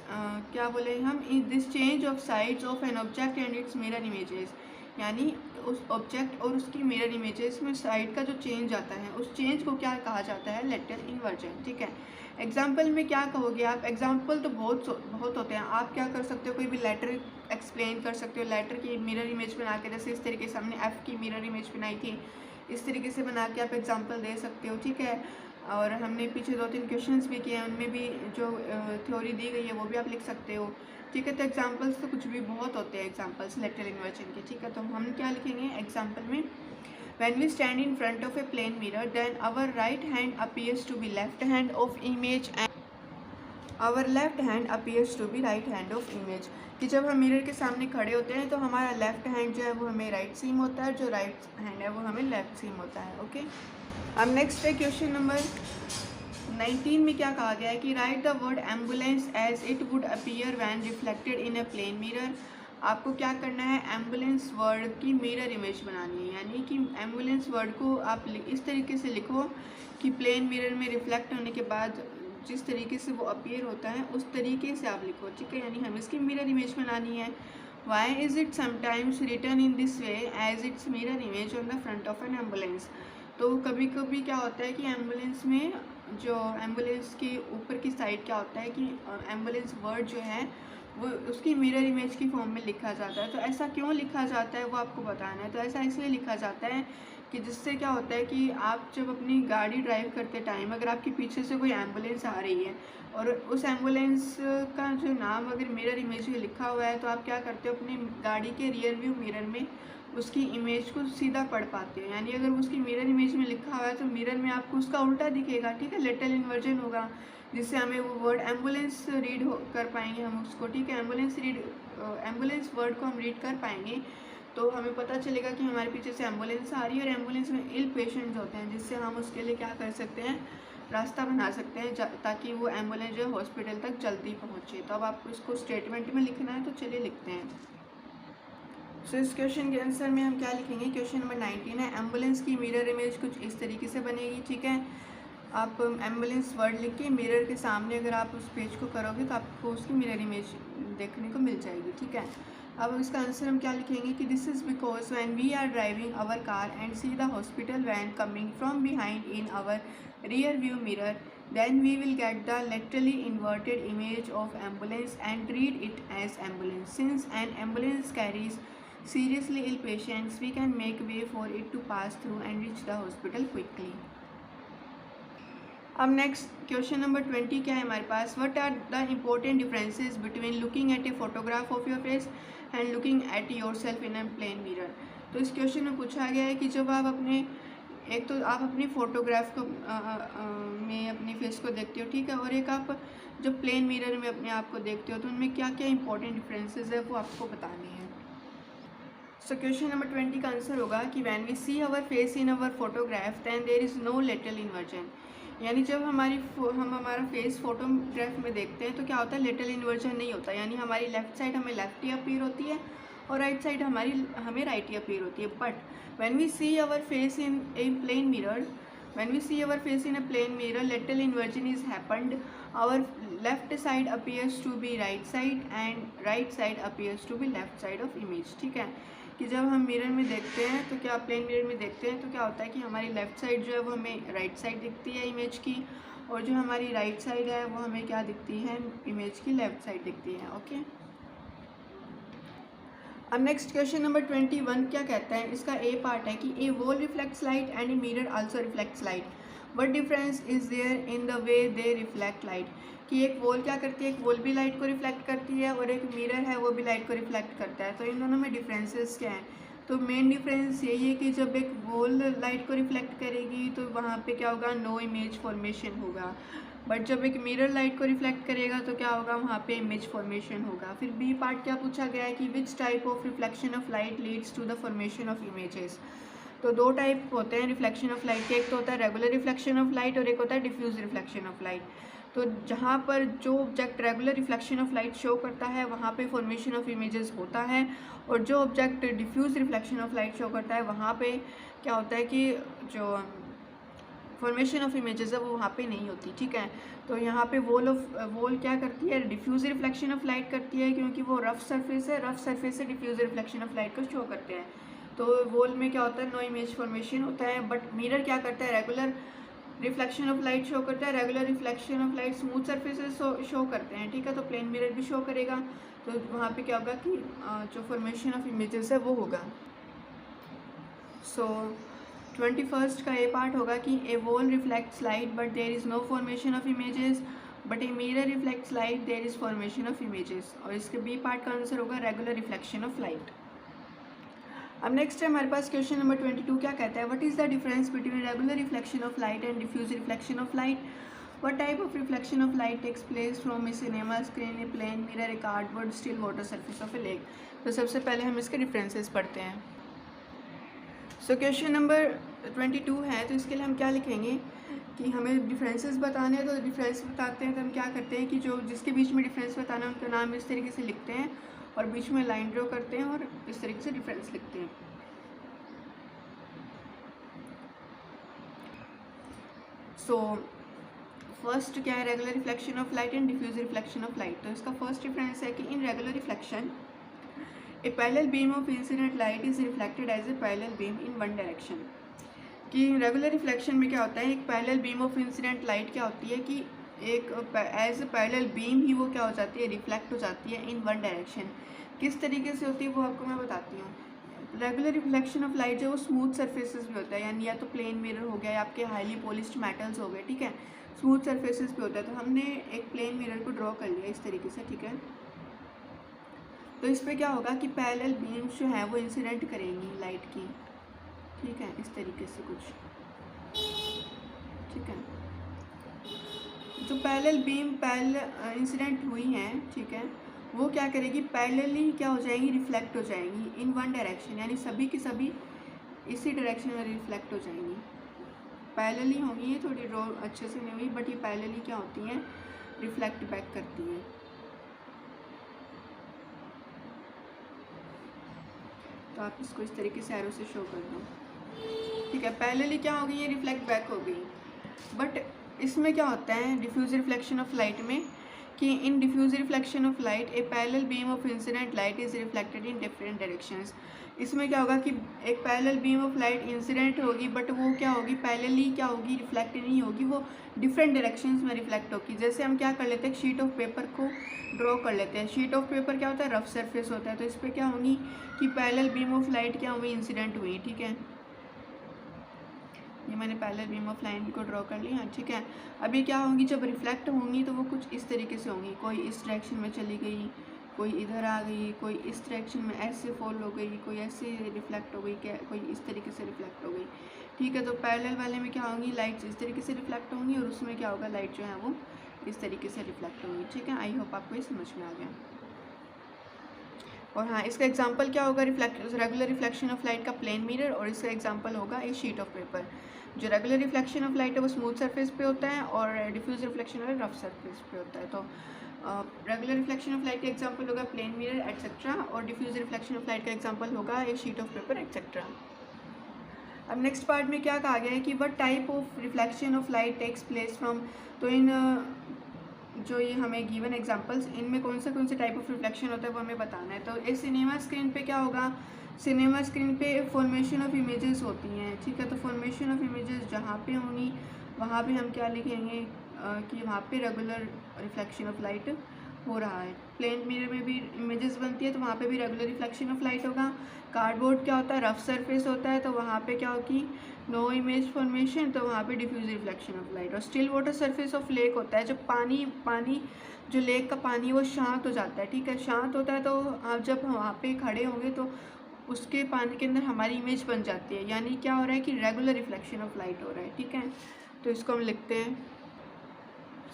A: क्या बोले हम, this change of sides of an object and it's mirror images, यानी उस ऑब्जेक्ट और उसकी मिरर इमेजेस में साइड का जो चेंज आता है उस चेंज को क्या कहा जाता है, लेटरल इन्वर्जन। ठीक है, एग्जाम्पल में क्या कहोगे आप, एग्जाम्पल तो बहुत होते हैं। आप क्या कर सकते हो, कोई भी लेटर एक्सप्लेन कर सकते हो, लेटर की मिरर इमेज बना के, जैसे इस तरीके से हमने एफ़ की मिरर इमेज बनाई थी, इस तरीके से बना के आप एग्जाम्पल दे सकते हो। ठीक है, और हमने पीछे 2-3 क्वेश्चंस भी किए हैं, उनमें भी जो थ्योरी दी गई है वो भी आप लिख सकते हो। ठीक है, तो एग्जांपल्स तो कुछ भी बहुत होते हैं एग्जांपल्स लेटरल इन्वर्जन के। ठीक है, तो हम क्या लिखेंगे एग्जांपल में, when we stand in front of a plane mirror then our right hand appears to be left hand of image and our left hand appears to be right hand of image, कि जब हम mirror के सामने खड़े होते हैं तो हमारा लेफ्ट हैंड जो है वो हमें राइट सीम होता है, जो राइट हैंड है वो हमें लेफ्ट सीम होता है। ओके, अब नेक्स्ट है क्वेश्चन नंबर 19 में क्या कहा गया है कि write the word ambulance as it would appear when reflected in a plane mirror. आपको क्या करना है, एम्बुलेंस वर्ड की मिरर इमेज बनानी है, यानी कि एम्बुलेंस वर्ड को आप इस तरीके से लिखो कि प्लेन मिरर में रिफ्लेक्ट होने के बाद जिस तरीके से वो अपीयर होता है उस तरीके से आप लिखो। ठीक है, यानी हमें इसकी मिरर इमेज बनानी है। Why is it sometimes written in this way as its mirror image on the front of an ambulance. तो कभी कभी क्या होता है कि एम्बुलेंस में जो एम्बुलेंस के ऊपर की साइड क्या होता है कि एम्बुलेंस वर्ड जो है वो उसकी मिरर इमेज की फॉर्म में लिखा जाता है। तो ऐसा क्यों लिखा जाता है वो आपको बताना है। तो ऐसा इसलिए लिखा जाता है कि जिससे क्या होता है कि आप जब अपनी गाड़ी ड्राइव करते टाइम अगर आपके पीछे से कोई एम्बुलेंस आ रही है और उस एम्बुलेंस का जो नाम अगर मिरर इमेज में लिखा हुआ है तो आप क्या करते हो, अपनी गाड़ी के रियर व्यू मिरर में उसकी इमेज को सीधा पढ़ पाते हो। यानी अगर उसकी मिरर इमेज में लिखा हुआ है तो मिरर में आपको उसका उल्टा दिखेगा। ठीक है, लेटरल इन्वर्जन होगा जिससे हमें वो वर्ड एम्बुलेंस रीड कर पाएंगे हम उसको। ठीक है, एम्बुलेंस वर्ड को हम रीड कर पाएंगे तो हमें पता चलेगा कि हमारे पीछे से एम्बुलेंस आ रही है और एम्बुलेंस में इल पेशेंट्स होते हैं, जिससे हम उसके लिए क्या कर सकते हैं, रास्ता बना सकते हैं ताकि वो एम्बुलेंस जो है हॉस्पिटल तक जल्दी पहुँचे। तो अब आपको इसको स्टेटमेंट में लिखना है, तो चलिए लिखते हैं। सो इस क्वेश्चन के आंसर में हम क्या लिखेंगे, क्वेश्चन नंबर 19 है, एम्बुलेंस की मिरर इमेज कुछ इस तरीके से बनेगी। ठीक है, आप एम्बुलेंस वर्ड लिख के मिरर के सामने अगर आप उस पेज को करोगे तो आपको उसकी मिरर इमेज देखने को मिल जाएगी। ठीक है, अब इसका आंसर हम क्या लिखेंगे कि this is because when we are driving our car and see the hospital van coming from behind in our rear view mirror, then we will get the laterally inverted image of ambulance and read it as ambulance. Since an ambulance carries seriously ill patients, we can make way for it to pass through and reach the hospital quickly. अब next question number 20 क्या है हमारे पास, what are the important differences between looking at a photograph of your face and looking at yourself in a plane mirror. तो इस question में पूछा गया है कि जब आप अपने एक तो आप अपनी फ़ोटोग्राफ को में अपने फेस को देखते हो, ठीक है, और एक आप जब प्लेन मिरर में अपने आप को देखते हो तो उनमें क्या क्या इंपॉर्टेंट डिफरेंसेस है वो आपको बताने हैं। सो क्वेश्चन नंबर 20 का आंसर होगा कि when we see our face in our photograph then there is no lateral inversion. यानी जब हम हमारा फेस फोटोग्राफ में देखते हैं तो क्या होता है, लेटरल इन्वर्जन नहीं होता, यानी हमारी लेफ़्ट साइड हमें लेफ्ट ही अपीयर होती है और राइट साइड हमें राइट ही अपीयर होती है। But when we see our face in a plane mirror, lateral inversion is happened. Our left side appears to be right side and right side appears to be left side of image। ठीक है, कि जब हम mirror में देखते हैं तो क्या प्लेन मिरर में देखते हैं तो क्या होता है कि हमारी लेफ़्ट साइड जो है वो हमें राइट साइड दिखती है इमेज की, और जो हमारी राइट साइड है वो हमें क्या दिखती है, इमेज की लेफ़्ट साइड दिखती है। ओके, अब नेक्स्ट क्वेश्चन नंबर 21 क्या कहता है, इसका ए पार्ट है कि a wall reflects light and a mirror also reflects light, what difference is there in the way they reflect light. कि एक वॉल क्या करती है, एक वॉल भी लाइट को रिफ्लेक्ट करती है और एक मिरर है वो भी लाइट को रिफ्लेक्ट करता है, तो इन दोनों में डिफरेंसेस क्या हैं। तो मेन डिफरेंस यही है कि जब एक वॉल लाइट को रिफ्लेक्ट करेगी तो वहाँ पे क्या होगा, नो इमेज फॉर्मेशन होगा, बट जब एक मिरर लाइट को रिफ्लेक्ट करेगा तो क्या होगा, वहाँ पे इमेज फॉर्मेशन होगा। फिर बी पार्ट क्या पूछा गया है कि which type of reflection of light leads to the formation of images. तो दो टाइप होते हैं रिफ्लेक्शन ऑफ लाइट के, एक तो होता है रेगुलर रिफ्लेक्शन ऑफ लाइट और एक होता है डिफ्यूज रिफ्लेक्शन ऑफ लाइट। तो जहाँ पर जो object regular reflection of light show करता है वहाँ पे फॉर्मेशन ऑफ इमेजेस होता है, और जो object diffuse reflection of light show करता है वहाँ पे क्या होता है कि जो फॉर्मेशन ऑफ इमेजेस है वो वहाँ पे नहीं होती। ठीक है, तो यहाँ पे वॉल क्या करती है, डिफ्यूज रिफ्लेक्शन ऑफ लाइट करती है, क्योंकि वो रफ सरफेस है, रफ सरफेस से डिफ्यूज रिफ्लेक्शन ऑफ लाइट को शो करते हैं। तो वॉल में क्या होता है, नो इमेज फॉर्मेशन होता है, बट मिरर क्या करता है, regular reflection of light show करता है, regular reflection of light smooth surfaces show करते हैं। ठीक है, तो प्लेन मिरर भी शो करेगा, तो वहाँ पे क्या होगा कि जो फॉर्मेशन ऑफ इमेजेस है वो होगा। सो 21st का ए पार्ट होगा कि a wall reflects light but there is no formation of images, but a mirror reflects light there is formation of images, और इसके बी पार्ट का आंसर होगा रेगुलर रिफ्लेक्शन ऑफ लाइट। अब next है हमारे पास क्वेश्चन नंबर 22 क्या कहता है, what is the difference between regular reflection of light and diffuse reflection of light, what type of reflection of light takes place from A cinema screen, a plane mirror, a cardboard, still water surface of a lake. तो सबसे पहले हम इसके differences पढ़ते हैं। सो question number 22 है, तो इसके लिए हम क्या लिखेंगे कि हमें डिफरेंसेस बताने हैं, तो डिफरेंस बताते हैं तो हम क्या करते हैं कि जो जिसके बीच में डिफरेंस बताना है उनका नाम इस तरीके से लिखते हैं और बीच में लाइन ड्रॉ करते हैं और इस तरीके से डिफरेंस लिखते हैं। सो फर्स्ट क्या है, regular reflection of light and diffuse reflection of light. तो इसका फर्स्ट डिफरेंस है कि in regular reflection a parallel beam of incident light is reflected as a parallel beam in one direction. कि regular reflection में क्या होता है, एक parallel beam of incident light क्या होती है कि एक एज ए पैरेलल बीम ही वो क्या हो जाती है, रिफ्लेक्ट हो जाती है इन वन डायरेक्शन। किस तरीके से होती है वो आपको मैं बताती हूँ। रेगुलर रिफ्लेक्शन ऑफ लाइट जो वो स्मूथ सरफेसेस पे होता है, यानी या तो प्लेन मिरर हो गया या आपके हाईली पॉलिश्ड मेटल्स हो गए, ठीक है, स्मूथ सरफेसेस पे होता है। तो हमने एक प्लेन मिरर को ड्रॉ कर लिया इस तरीके से, ठीक है। तो इस पर क्या होगा कि पैरेलल बीम्स जो है वो इंसिडेंट करेंगी लाइट की, ठीक है, इस तरीके से कुछ, ठीक है। जो पैरेलल बीम इंसिडेंट हुई हैं, ठीक है, वो क्या करेगी, पैरेलली क्या हो जाएंगी, रिफ्लेक्ट हो जाएंगी इन वन डायरेक्शन, यानी सभी की सभी इसी डायरेक्शन में रिफ्लेक्ट हो जाएंगी। पैरेलली होंगी, ये थोड़ी ड्रॉ अच्छे से नहीं हुई, बट ये पैरेलली क्या होती हैं, रिफ्लेक्ट बैक करती हैं। तो आप इसको इस तरीके से एरो से शो कर दो, ठीक है। पैरेलली क्या हो गई, ये रिफ्लेक्ट बैक हो गई। बट इसमें क्या होता है डिफ्यूज रिफ्लेक्शन ऑफ लाइट में कि in diffuse reflection of light a parallel beam of incident light is reflected in different directions. इसमें क्या होगा कि एक parallel beam of light incident होगी, बट वो क्या होगी, पैरेलली क्या होगी, रिफ्लेक्ट नहीं होगी, वो डिफरेंट डायरेक्शंस में रिफ्लेक्ट होगी। जैसे हम क्या कर लेते हैं, शीट ऑफ पेपर को ड्रॉ कर लेते हैं। शीट ऑफ पेपर क्या होता है, रफ सरफेस होता है, तो इस पर क्या होंगी कि पैरेलल बीम ऑफ लाइट क्या हुई, इंसिडेंट हुई। ठीक है, ये मैंने पैरेलल बीम ऑफ लाइट को ड्रॉ कर लिया। ठीक है, अभी क्या होंगी, जब रिफ्लेक्ट होंगी तो वो कुछ इस तरीके से होंगी, कोई इस डायरेक्शन में चली गई, कोई इधर आ गई, कोई इस डायरेक्शन में ऐसे फॉल हो गई, कोई ऐसे रिफ्लेक्ट हो गई, क्या कोई इस तरीके से रिफ्लेक्ट हो गई। ठीक है, तो पैरेलल वाले में क्या होंगी, लाइट्स इस तरीके से रिफ्लेक्ट होंगी, और उसमें क्या होगा, लाइट जो है वो इस तरीके से रिफ्लेक्ट होंगी। ठीक है, आई होप आपको ये समझ में आ गया। और हाँ, इसका एग्जांपल क्या होगा, रेगुलर रिफ्लेक्शन ऑफ लाइट का प्लेन मिरर, और इसका एग्जांपल होगा एक शीट ऑफ पेपर। जो रेगुलर रिफ्लेक्शन ऑफ लाइट है वो स्मूथ सरफेस पे होता है, और डिफ्यूज रिफ्लेक्शन है रफ सरफेस पे होता है। तो रेगुलर रिफ्लेक्शन ऑफ लाइट का एग्जांपल होगा प्लेन मिरर एटसेट्रा, और डिफ्यूज रिफ्लेक्शन ऑफ लाइट का एग्जांपल होगा एक शीट ऑफ पेपर एटसेट्रा। अब नेक्स्ट पार्ट में क्या कहा गया है कि what type of reflection of light takes place from, तो इन जो ये हमें गिवन एग्जांपल्स, इनमें कौन से टाइप ऑफ रिफ्लेक्शन होता है वो हमें बताना है। तो इस सिनेमा स्क्रीन पे क्या होगा, सिनेमा स्क्रीन पे फॉर्मेशन ऑफ इमेजेस होती हैं। ठीक है, तो फॉर्मेशन ऑफ इमेजेस जहाँ पे होंगी वहाँ पे हम क्या लिखेंगे कि वहाँ पे रेगुलर रिफ्लेक्शन ऑफ लाइट हो रहा है। प्लेन मिरर में भी इमेजेस बनती है तो वहाँ पे भी रेगुलर रिफ्लेक्शन ऑफ लाइट होगा। कार्डबोर्ड क्या होता है, रफ सरफेस होता है, तो वहाँ पे क्या होगी, नो इमेज फॉर्मेशन, तो वहाँ पे डिफ्यूज रिफ्लेक्शन ऑफ लाइट। और still water surface of lake होता है, जब पानी जो लेक का पानी वो शांत हो जाता है। ठीक है, शांत होता है तो आप जब वहाँ पे खड़े होंगे तो उसके पानी के अंदर हमारी इमेज बन जाती है, यानी क्या हो रहा है कि रेगुलर रिफ्लेक्शन ऑफ लाइट हो रहा है। ठीक है, तो इसको हम लिखते हैं।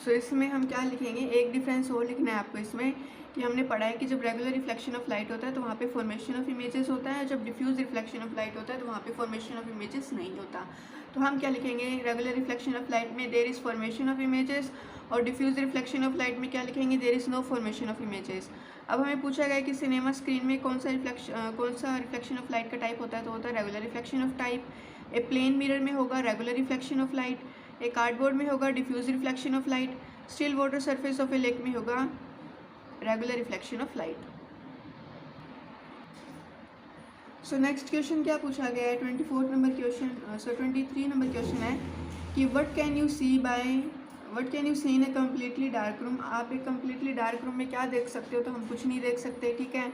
A: सो इसमें हम क्या लिखेंगे, एक डिफरेंस और लिखना है आपको इसमें कि हमने पढ़ा है कि जब रेगुलर रिफ्लेक्शन ऑफ लाइट होता है तो वहाँ पे फॉर्मेशन ऑफ इमेजेस होता है, जब डिफ्यूज रिफ्लेक्शन ऑफ लाइट होता है तो वहाँ पे फॉर्मेशन ऑफ इमेजेस नहीं होता। तो हम क्या लिखेंगे, रेगुलर रिफ्लेक्शन ऑफ लाइट में there is formation of images, और डिफ्यूज रिफ्लेक्शन ऑफ लाइट में क्या लिखेंगे, there is no formation of images. अब हमें पूछा गया कि सिनेमा स्क्रीन में कौन सा रिफ्लेक्शन ऑफ लाइट का टाइप होता है, तो होता है regular reflection of type. A plane mirror में होगा regular reflection of light, a cardboard में होगा diffuse reflection of light, still water surface of a lake में होगा regular reflection of light. So next question क्या पूछा गया है, 24 नंबर क्वेश्चन, 23 नंबर क्वेश्चन है कि what can you see in a completely dark room. आप एक कम्प्लीटली डार्क रूम में क्या देख सकते हो, तो हम कुछ नहीं देख सकते। ठीक है,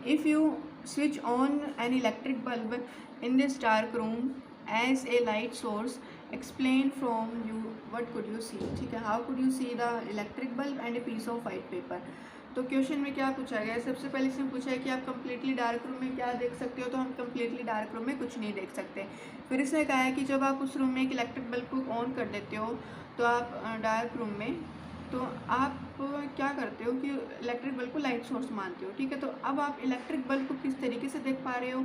A: if you switch on an electric bulb in this dark room as a light source, explain from you what could you see. ठीक है, how could you see the electric bulb and a piece of white paper. तो question में क्या पूछा गया है, सबसे पहले इसमें पूछा है कि आप कम्प्लीटली डार्क रूम में क्या देख सकते हो, तो हम कम्प्लीटली डार्क रूम में कुछ नहीं देख सकते। फिर इसने कहा है कि जब आप उस रूम में एक इलेक्ट्रिक बल्ब को ऑन कर देते हो तो आप डार्क रूम में, तो आप क्या करते हो कि इलेक्ट्रिक बल्ब को लाइट सोर्स मानते हो। ठीक है, तो अब आप इलेक्ट्रिक बल्ब को किस तरीके से देख पा रहे हो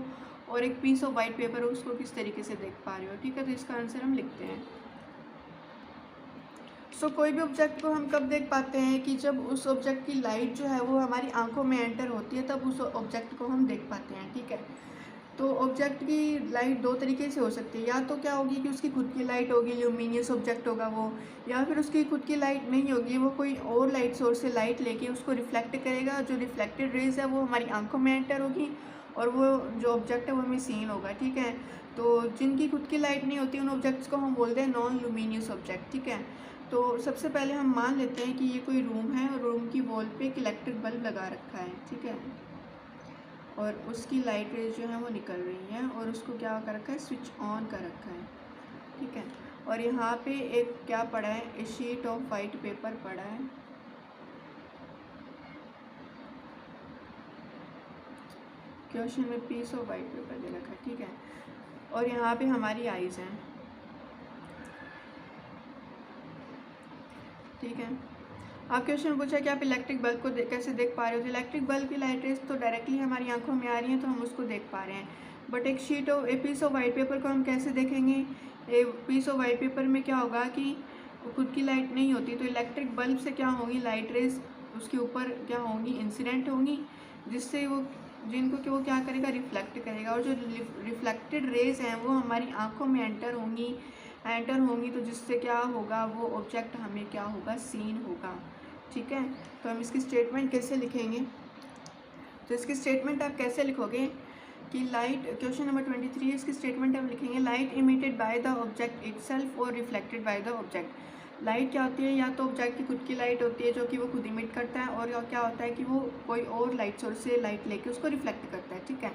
A: और एक पीस ऑफ वाइट पेपर हो उसको किस तरीके से देख पा रहे हो। ठीक है, तो इसका आंसर हम लिखते हैं। सो कोई भी ऑब्जेक्ट को हम कब देख पाते हैं कि जब उस ऑब्जेक्ट की लाइट जो है वो हमारी आंखों में एंटर होती है, तब उस ऑब्जेक्ट को हम देख पाते हैं। ठीक है, तो ऑब्जेक्ट की लाइट दो तरीके से हो सकती है, या तो क्या होगी कि उसकी खुद की लाइट होगी, ल्यूमिनियस ऑब्जेक्ट होगा वो, या फिर उसकी खुद की लाइट नहीं होगी, वो कोई और लाइट सोर्स से लाइट लेके उसको रिफ्लेक्ट करेगा, जो रिफ्लेक्टेड रेज है वो हमारी आंखों में एंटर होगी और वो जो ऑब्जेक्ट है वो हमें सीन होगा। ठीक है, तो जिनकी खुद की लाइट नहीं होती उन ऑब्जेक्ट्स को हम बोलते हैं नॉन ल्यूमिनियस ऑब्जेक्ट। ठीक है, तो सबसे पहले हम मान लेते हैं कि ये कोई रूम है और रूम की वॉल पे एक इलेक्ट्रिक बल्ब लगा रखा है। ठीक है, और उसकी लाइट रेज जो है वो निकल रही है और उसको क्या कर रखा है, स्विच ऑन कर रखा है। ठीक है, और यहाँ पे एक क्या पड़ा है, ए शीट ऑफ वाइट पेपर पड़ा है। क्वेश्चन में पीस ऑफ वाइट पेपर दे रखा है। ठीक है, और यहाँ पे हमारी आइज़ हैं। ठीक है, आप क्वेश्चन पूछा कि आप इलेक्ट्रिक बल्ब को कैसे देख पा रहे हो। तो इलेक्ट्रिक बल्ब की लाइट रेज तो डायरेक्टली हमारी आंखों में आ रही हैं तो हम उसको देख पा रहे हैं, बट एक a piece of white paper को हम कैसे देखेंगे। A piece of white paper में क्या होगा कि खुद की लाइट नहीं होती, तो इलेक्ट्रिक बल्ब से क्या होगी, लाइट रेज उसके ऊपर क्या होंगी, इंसिडेंट होंगी, जिससे वो जिनको कि वो क्या करेगा, रिफ्लेक्ट करेगा, और जो रिफ्लेक्टेड रेज हैं वो हमारी आँखों में एंटर होंगी, तो जिससे क्या होगा, वो ऑब्जेक्ट हमें क्या होगा, सीन होगा। ठीक है। तो हम इसकी स्टेटमेंट कैसे लिखेंगे, तो इसकी स्टेटमेंट आप कैसे लिखोगे कि लाइट, क्वेश्चन नंबर 23 इसकी स्टेटमेंट हम लिखेंगे light emitted by the object itself और reflected by the object. Light क्या होती है, या तो ऑब्जेक्ट की खुद की लाइट होती है जो कि वो खुद इमिट करता है, और क्या होता है कि वो कोई और लाइट सोर्स से लाइट लेके उसको रिफ्लेक्ट करता है, ठीक है।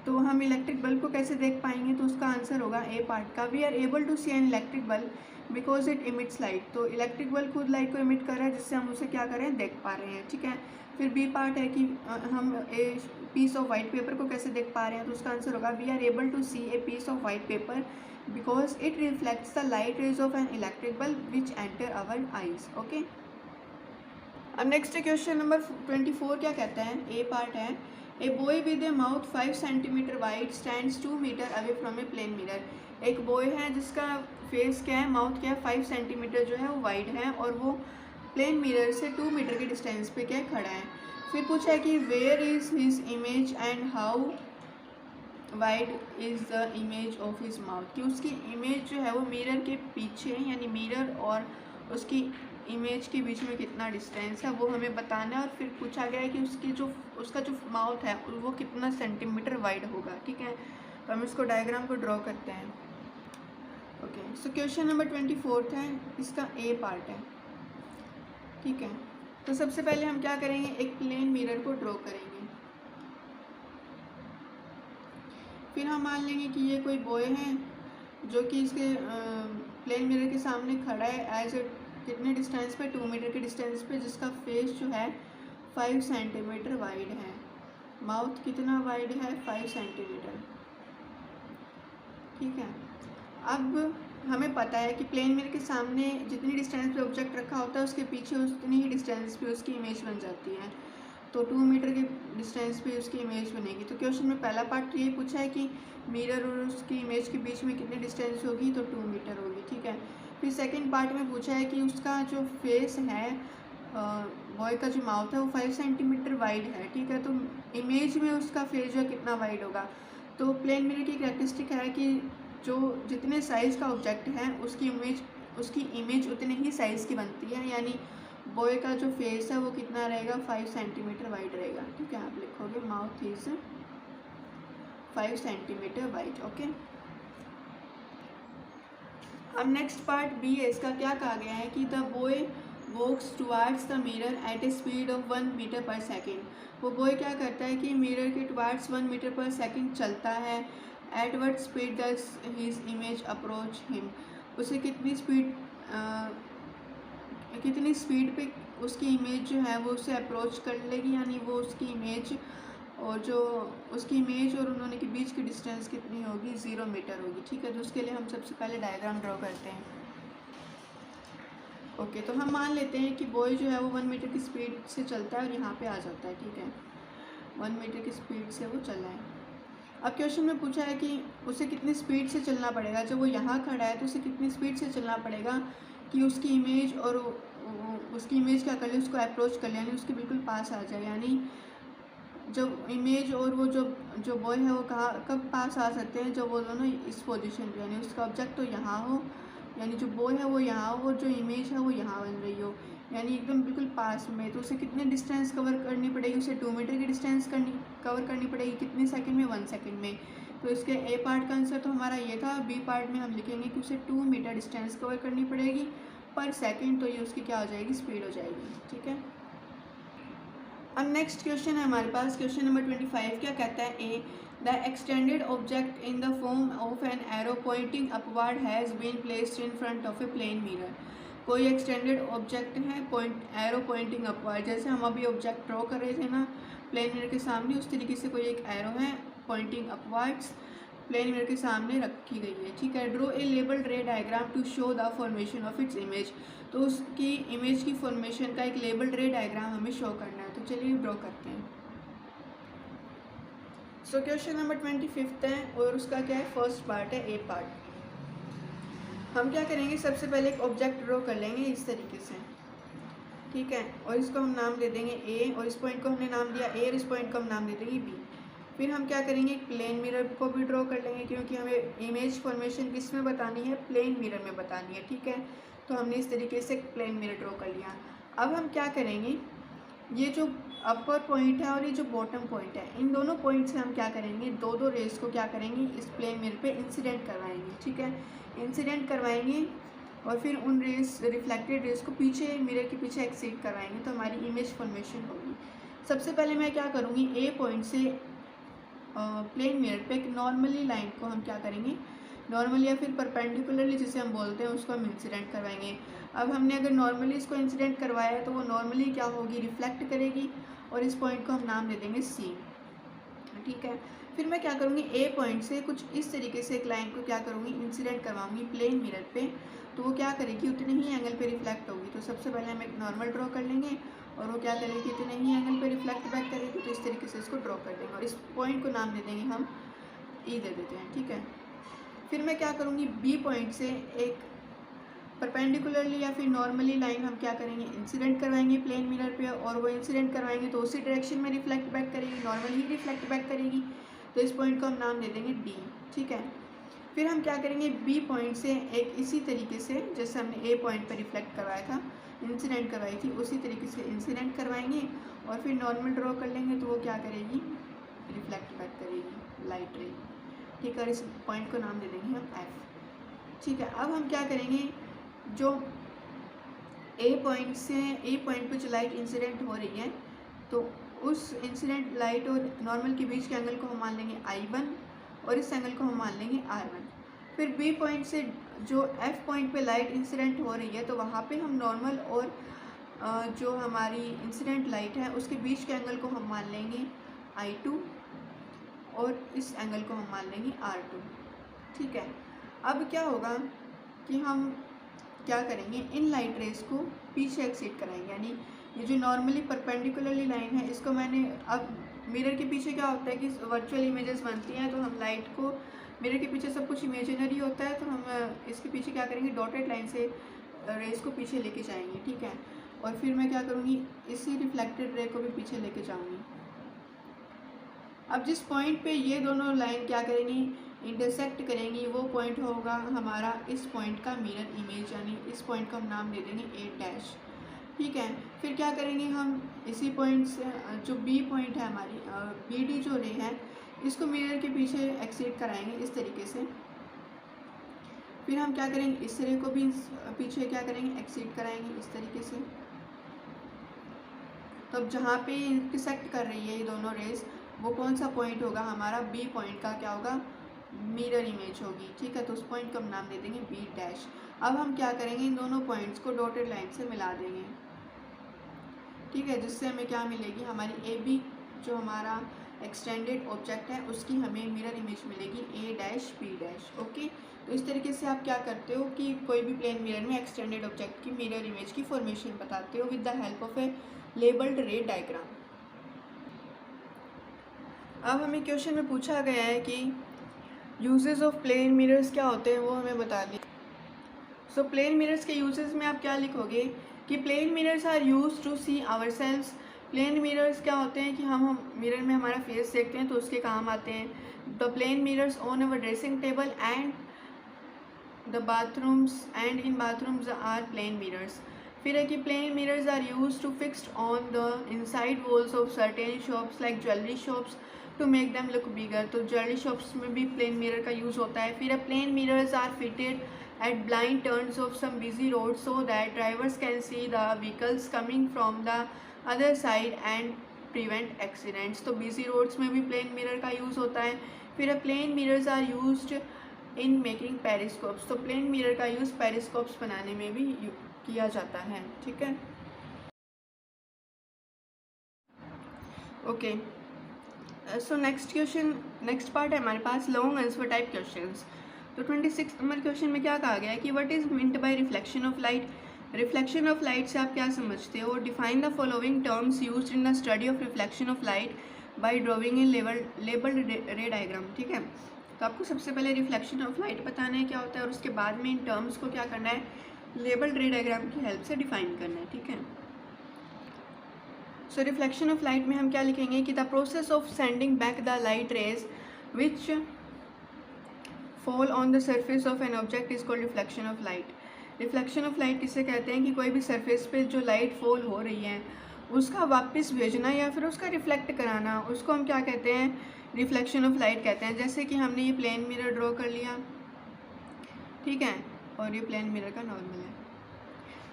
A: तो हम इलेक्ट्रिक बल्ब को कैसे देख पाएंगे, तो उसका आंसर होगा ए पार्ट का, we are able to see an electric bulb because it emits light. तो इलेक्ट्रिक बल्ब खुद लाइट को इमिट कर रहा है जिससे हम उसे क्या कर रहे हैं, देख पा रहे हैं, ठीक है। फिर बी पार्ट है कि हम a piece of white paper को कैसे देख पा रहे हैं, तो उसका आंसर होगा we are able to see a piece of white paper because it reflects the light rays of an electric bulb which enter our eyes. Okay, अब नेक्स्ट क्वेश्चन नंबर 24 क्या कहता है, ए पार्ट है a boy with a mouth 5 centimetre wide stands 2 metre away from a plane mirror. एक boy है जिसका face क्या है, माउथ क्या है, 5 सेंटीमीटर जो है वो वाइड है, और वो प्लेन मिरर से 2 मीटर के डिस्टेंस पे क्या खड़ा है। फिर पूछा है कि where is his image and how wide is the image of his mouth, कि उसकी इमेज जो है वो मिरर के पीछे यानी मिरर और उसकी इमेज के बीच में कितना डिस्टेंस है वो हमें बताना है। और फिर पूछा गया है कि उसका जो माउथ है वो कितना सेंटीमीटर वाइड होगा, ठीक है। तो हम इसको डायग्राम को ड्रॉ करते हैं। ओके, सो क्वेश्चन नंबर 24 है, इसका ए पार्ट है, ठीक है। तो सबसे पहले हम क्या करेंगे, एक प्लेन मिरर को ड्रॉ करेंगे। फिर हम मान लेंगे कि ये कोई बॉय है जो कि इसके प्लेन मिरर के सामने खड़ा है एज ए कितने डिस्टेंस पे, 2 मीटर के डिस्टेंस पे, जिसका फेस जो है 5 सेंटीमीटर वाइड है। माउथ कितना वाइड है, 5 सेंटीमीटर, ठीक है। अब हमें पता है कि प्लेन मिरर के सामने जितनी डिस्टेंस पे ऑब्जेक्ट रखा होता है उसके पीछे उतनी ही डिस्टेंस पे उसकी इमेज बन जाती है। तो 2 मीटर के डिस्टेंस पे उसकी इमेज बनेगी। तो क्वेश्चन में पहला पार्ट ये पूछा है कि मिरर और उसकी इमेज के बीच में कितनी डिस्टेंस होगी, तो 2 मीटर होगी, ठीक है। फिर सेकंड पार्ट में पूछा है कि उसका जो फेस है, बॉय का जो माउथ है वो 5 सेंटीमीटर वाइड है, ठीक है। तो इमेज में उसका फेस जो है कितना वाइड होगा। तो प्लेन मिरर की कैरेक्टरिस्टिक है कि जो जितने साइज़ का ऑब्जेक्ट है उसकी इमेज उतने ही साइज़ की बनती है, यानी बॉय का जो फेस है वो कितना रहेगा, 5 सेंटीमीटर वाइड रहेगा, ठीक है। आप लिखोगे mouth is 5 centimetre wide. Okay, अब नेक्स्ट पार्ट बी है, इसका क्या कहा गया है कि the boy walks towards the mirror at a speed of 1 metre per second. वो बॉय क्या करता है कि मिरर के टुवार्ड्स 1 मीटर पर सेकेंड चलता है। At what speed does his image approach him, उसे कितनी स्पीड पे उसकी इमेज जो है वो उसे अप्रोच कर लेगी, यानी वो उसकी इमेज और उन्होंने के बीच की डिस्टेंस कितनी होगी, 0 मीटर होगी, ठीक है। तो उसके लिए हम सबसे पहले डायग्राम ड्रॉ करते हैं। ओके, तो हम मान लेते हैं कि बॉय जो है वो 1 मीटर की स्पीड से चलता है और यहाँ पे आ जाता है, ठीक है। 1 मीटर की स्पीड से वो चला है। अब क्वेश्चन में पूछा है कि उसे कितनी स्पीड से चलना पड़ेगा, जब वो यहाँ खड़ा है तो उसे कितनी स्पीड से चलना पड़ेगा कि उसकी इमेज और उसकी इमेज क्या कर ले, उसको अप्रोच कर ले, यानी उसके बिल्कुल पास आ जाए। यानी जब इमेज और वो जो बॉय है वो कब पास आ सकते हैं, जब वो दोनों इस पोजीशन पे, यानी उसका ऑब्जेक्ट तो यहाँ हो, यानी जो बॉय है वो यहाँ हो और जो इमेज है वो यहाँ बन रही हो, यानी एकदम बिल्कुल पास में। तो उसे कितने डिस्टेंस कवर करनी पड़ेगी, उसे 2 मीटर की डिस्टेंस कवर करनी पड़ेगी, कितने सेकंड में, 1 सेकंड में। तो इसके ए पार्ट का आंसर तो हमारा ये था। बी पार्ट में हम लिखेंगे कि उसे 2 मीटर डिस्टेंस कवर करनी पड़ेगी पर सेकेंड, तो ये उसकी क्या हो जाएगी, स्पीड हो जाएगी, ठीक है। अब नेक्स्ट क्वेश्चन है हमारे पास, क्वेश्चन नंबर 25 क्या कहता है, a the extended object in the form of an arrow pointing upward has been placed in front of a plane mirror. कोई एक्सटेंडेड ऑब्जेक्ट है, एरो पॉइंटिंग अपवर्ड, जैसे हम अभी ऑब्जेक्ट ड्रॉ कर रहे थे ना प्लेन मिरर के सामने, उस तरीके से कोई एक एरो है पॉइंटिंग अपवर्ड्स प्लेन मिरर के सामने रखी गई है, ठीक है। Draw a labelled ray diagram to show the formation of its image. तो उसकी इमेज की फॉर्मेशन का एक लेबल्ड रे डायग्राम हमें शो करना है, तो चलिए ड्रॉ करते हैं। सो क्वेश्चन नंबर 25 है और उसका क्या है, फर्स्ट पार्ट है, ए पार्ट। हम क्या करेंगे, सबसे पहले एक ऑब्जेक्ट ड्रॉ कर लेंगे इस तरीके से, ठीक है, और इसको हम नाम दे देंगे ए, और इस पॉइंट को हमने नाम दिया ए और इस पॉइंट को हम नाम दे देंगे बी। फिर हम क्या करेंगे, एक प्लेन मिरर को भी ड्रॉ कर लेंगे, क्योंकि हमें इमेज फॉर्मेशन किस में बतानी है, प्लेन मिरर में बतानी है, ठीक है। तो हमने इस तरीके से प्लेन मिरर ड्रॉ कर लिया। अब हम क्या करेंगे, ये जो अपर पॉइंट है और ये जो बॉटम पॉइंट है, इन दोनों पॉइंट से हम क्या करेंगे, दो दो रेस को क्या करेंगे, इस प्लेन मिरर पे इंसिडेंट करवाएंगे। ठीक है, इंसिडेंट करवाएंगे और फिर उन रेस, रिफ्लेक्टेड रेस को पीछे मिरर के पीछे एक्सीड करवाएंगे, तो हमारी इमेज फॉर्मेशन होगी। सबसे पहले मैं क्या करूँगी, ए पॉइंट से प्लेन मिरर पे एक नॉर्मली लाइन को हम क्या करेंगे, नॉर्मली या फिर परपेंडिकुलरली जिसे हम बोलते हैं उसको हम इंसिडेंट करवाएंगे। अब हमने अगर नॉर्मली इसको इंसिडेंट करवाया है तो वो नॉर्मली क्या होगी, रिफ्लेक्ट करेगी और इस पॉइंट को हम नाम दे देंगे सी। ठीक है, फिर मैं क्या करूँगी, ए पॉइंट से कुछ इस तरीके से एक लाइन को क्या करूँगी, इंसिडेंट करवाऊँगी प्लेन मिरर पे, तो वो क्या करेगी, उतने ही एंगल पे रिफ्लेक्ट होगी। तो सबसे पहले हम एक नॉर्मल ड्रॉ कर लेंगे और वो क्या करेगी, इतने ही एंगल पे रिफ्लेक्ट बैक करेगी। तो इस तरीके से इसको ड्रॉ कर देंगे और इस पॉइंट को नाम दे देंगे हम ई दे देते हैं। ठीक है, फिर मैं क्या करूँगी, बी पॉइंट से एक परपेंडिकुलरली या फिर नॉर्मली लाइन हम क्या करेंगे, इंसिडेंट करवाएंगे प्लेन मिरर पे, और वो इंसिडेंट करवाएंगे तो उसी डायरेक्शन में रिफ्लेक्ट बैक करेगी, नॉर्मली ही रिफ्लेक्ट बैक करेगी। तो इस पॉइंट को हम नाम दे देंगे डी। ठीक है, फिर हम क्या करेंगे, बी पॉइंट से एक इसी तरीके से जैसे हमने ए पॉइंट पर रिफ्लेक्ट करवाया था, इंसिडेंट करवाई थी, उसी तरीके से इंसिडेंट करवाएंगे और फिर नॉर्मल ड्रॉ कर लेंगे तो वो क्या करेगी, रिफ्लेक्ट बैक करेगी लाइट रे। ठीक है, इस पॉइंट को नाम दे देंगे हम एफ। ठीक है, अब हम क्या करेंगे, जो ए पॉइंट पे जो लाइट इंसिडेंट हो रही है तो उस इंसिडेंट लाइट और नॉर्मल के बीच के एंगल को हम मान लेंगे I1 और इस एंगल को हम मान लेंगे R1। फिर बी पॉइंट से जो एफ पॉइंट पे लाइट इंसिडेंट हो रही है तो वहाँ पे हम नॉर्मल और जो हमारी इंसिडेंट लाइट है उसके बीच के एंगल को हम मान लेंगे I2 और इस एंगल को हम मान लेंगे R2। ठीक है, अब क्या होगा कि हम क्या करेंगे, इन लाइट रेस को पीछे एक्सीड कराएंगे, यानी ये जो नॉर्मली परपेंडिकुलरली लाइन है इसको मैंने, अब मिरर के पीछे क्या होता है कि वर्चुअल इमेजेस बनती हैं, तो हम लाइट को, मिरर के पीछे सब कुछ इमेजिनरी होता है, तो हम इसके पीछे क्या करेंगे, डॉटेड लाइन से रेस को पीछे लेके जाएंगे। ठीक है, और फिर मैं क्या करूँगी, इसी रिफ्लेक्टेड रे को भी पीछे लेके जाऊँगी। अब जिस पॉइंट पे ये दोनों लाइन क्या करेंगी, इंटरसेक्ट करेंगी, वो पॉइंट होगा हमारा इस पॉइंट का मिरर इमेज, यानी इस पॉइंट का हम नाम दे देंगे ए डैश। ठीक है, फिर क्या करेंगे, हम इसी पॉइंट से जो बी पॉइंट है हमारी, बी डी जो रे है, इसको मिरर के पीछे एक्सीड कराएंगे इस तरीके से। फिर हम क्या करेंगे, इस रे को भी पीछे क्या करेंगे, एक्सीड कराएंगे इस तरीके से। तो अब जहाँ पे इंटरसेक्ट कर रही है ये दोनों रेस, वो कौन सा पॉइंट होगा हमारा, बी पॉइंट का क्या होगा, मिरर इमेज होगी। ठीक है, तो उस पॉइंट का हम नाम दे देंगे बी डैश। अब हम क्या करेंगे, इन दोनों पॉइंट्स को डॉटेड लाइन से मिला देंगे। ठीक है, जिससे हमें क्या मिलेगी, हमारी ए बी जो हमारा एक्सटेंडेड ऑब्जेक्ट है उसकी हमें मिरर इमेज मिलेगी ए डैश बी डैश। ओके, तो इस तरीके से आप क्या करते हो कि कोई भी प्लेन मिरर में एक्सटेंडेड ऑब्जेक्ट की मिरर इमेज की फॉर्मेशन बताते हो with the help of a labelled ray diagram. अब हमें क्वेश्चन में पूछा गया है कि यूजेस ऑफ प्लेन मिरर्स क्या होते हैं, वो हमें बता दें। सो प्लेन मिरर्स के यूजेस में आप क्या लिखोगे कि plane mirrors are use to see ourselves. Plane mirrors क्या होते हैं कि हम मिरर में हमारा फेस देखते हैं तो उसके काम आते हैं। The plane mirrors on our dressing table and the bathrooms, and in bathrooms are plane mirrors. फिर है कि plane mirrors are use to fixed on the inside walls of certain shops like jewellery shops to make them look bigger. तो jewellery shops में भी plane mirror का use होता है। फिर plane mirrors are fitted at blind turns of some busy road so that drivers can see the vehicles coming from the other side and prevent accidents. तो busy roads में भी plane mirror का use होता है। फिर plane mirrors are used in making periscopes. तो plane mirror का use periscopes बनाने में भी किया जाता है। ठीक है, okay. So next question, next part है हमारे पास लॉन्ग आंसर टाइप क्वेश्चंस। तो 26 नंबर क्वेश्चन में क्या कहा गया है कि what is meant by reflection of light. Reflection of light से आप क्या समझते हो। Define the following terms used in the study of reflection of light by drawing in labelled ray diagram. ठीक है, तो आपको सबसे पहले रिफ्लेक्शन ऑफ लाइट बताना है क्या होता है और उसके बाद में इन टर्म्स को क्या करना है, लेबल्ड रे डायग्राम की हेल्प से डिफाइन करना है। ठीक है, सो रिफ्लेक्शन ऑफ लाइट में हम क्या लिखेंगे कि the process of sending back the light raise which fall on the surface of an object is called reflection of light. Reflection of light किसे कहते हैं कि कोई भी सरफेस पे जो लाइट फॉल हो रही है उसका वापस भेजना या फिर उसका रिफ्लेक्ट कराना, उसको हम क्या कहते हैं, रिफ्लेक्शन ऑफ लाइट कहते हैं। जैसे कि हमने ये प्लेन मिरर ड्रॉ कर लिया, ठीक है, और ये प्लेन मिरर का नॉर्मल है।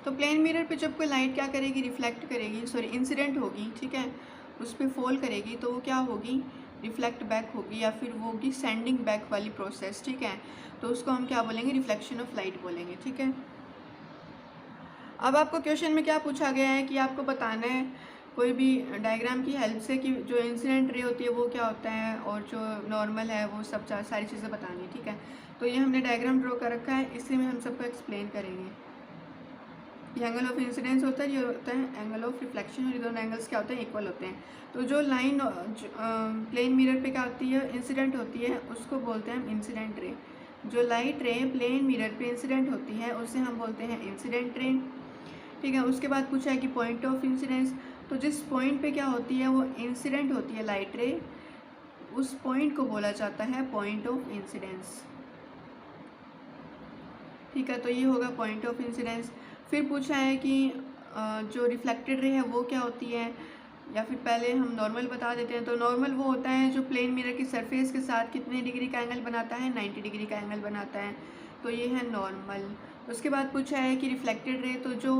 A: तो प्लेन मिरर पे जब कोई लाइट क्या करेगी, रिफ्लेक्ट करेगी, सॉरी इंसिडेंट होगी, ठीक है, उस पर फॉल करेगी तो वो क्या होगी, रिफ्लेक्ट बैक होगी या फिर वो होगी सेंडिंग बैक वाली प्रोसेस, ठीक है। तो उसको हम क्या बोलेंगे, रिफ्लेक्शन ऑफ लाइट बोलेंगे, ठीक है। अब आपको क्वेश्चन में क्या पूछा गया है कि आपको बताना है कोई भी डायग्राम की हेल्प से कि जो इंसिडेंट रे होती है वो क्या होता है और जो नॉर्मल है वो सब सारी चीज़ें बतानी है, ठीक है। तो ये हमने डायग्राम ड्रॉ कर रखा है, इसी में हम सबको एक्सप्लेन करेंगे। ये एंगल ऑफ इंसिडेंस होता है, ये होता है एंगल ऑफ रिफ्लेक्शन, और ये दोनों एंगल्स क्या होते हैं, इक्वल होते हैं। तो जो लाइन प्लेन मिरर पे क्या होती है, इंसिडेंट होती है, उसको बोलते हैं हम इंसिडेंट रे। जो लाइट रे प्लेन मिरर पे इंसिडेंट होती है उसे हम बोलते हैं इंसिडेंट रे, ठीक है। उसके बाद पूछा है कि पॉइंट ऑफ इंसिडेंस, तो जिस पॉइंट पे क्या होती है वो इंसिडेंट होती है लाइट रे, उस पॉइंट को बोला जाता है पॉइंट ऑफ इंसिडेंस, ठीक है। तो ये होगा पॉइंट ऑफ इंसिडेंस। फिर पूछा है कि जो रिफ्लेक्टेड रे है वो क्या होती है, या फिर पहले हम नॉर्मल बता देते हैं। तो नॉर्मल वो होता है जो प्लेन मिरर की सरफेस के साथ कितने डिग्री का एंगल बनाता है, 90 डिग्री का एंगल बनाता है, तो ये है नॉर्मल। उसके बाद पूछा है कि रिफ्लेक्टेड रे, तो जो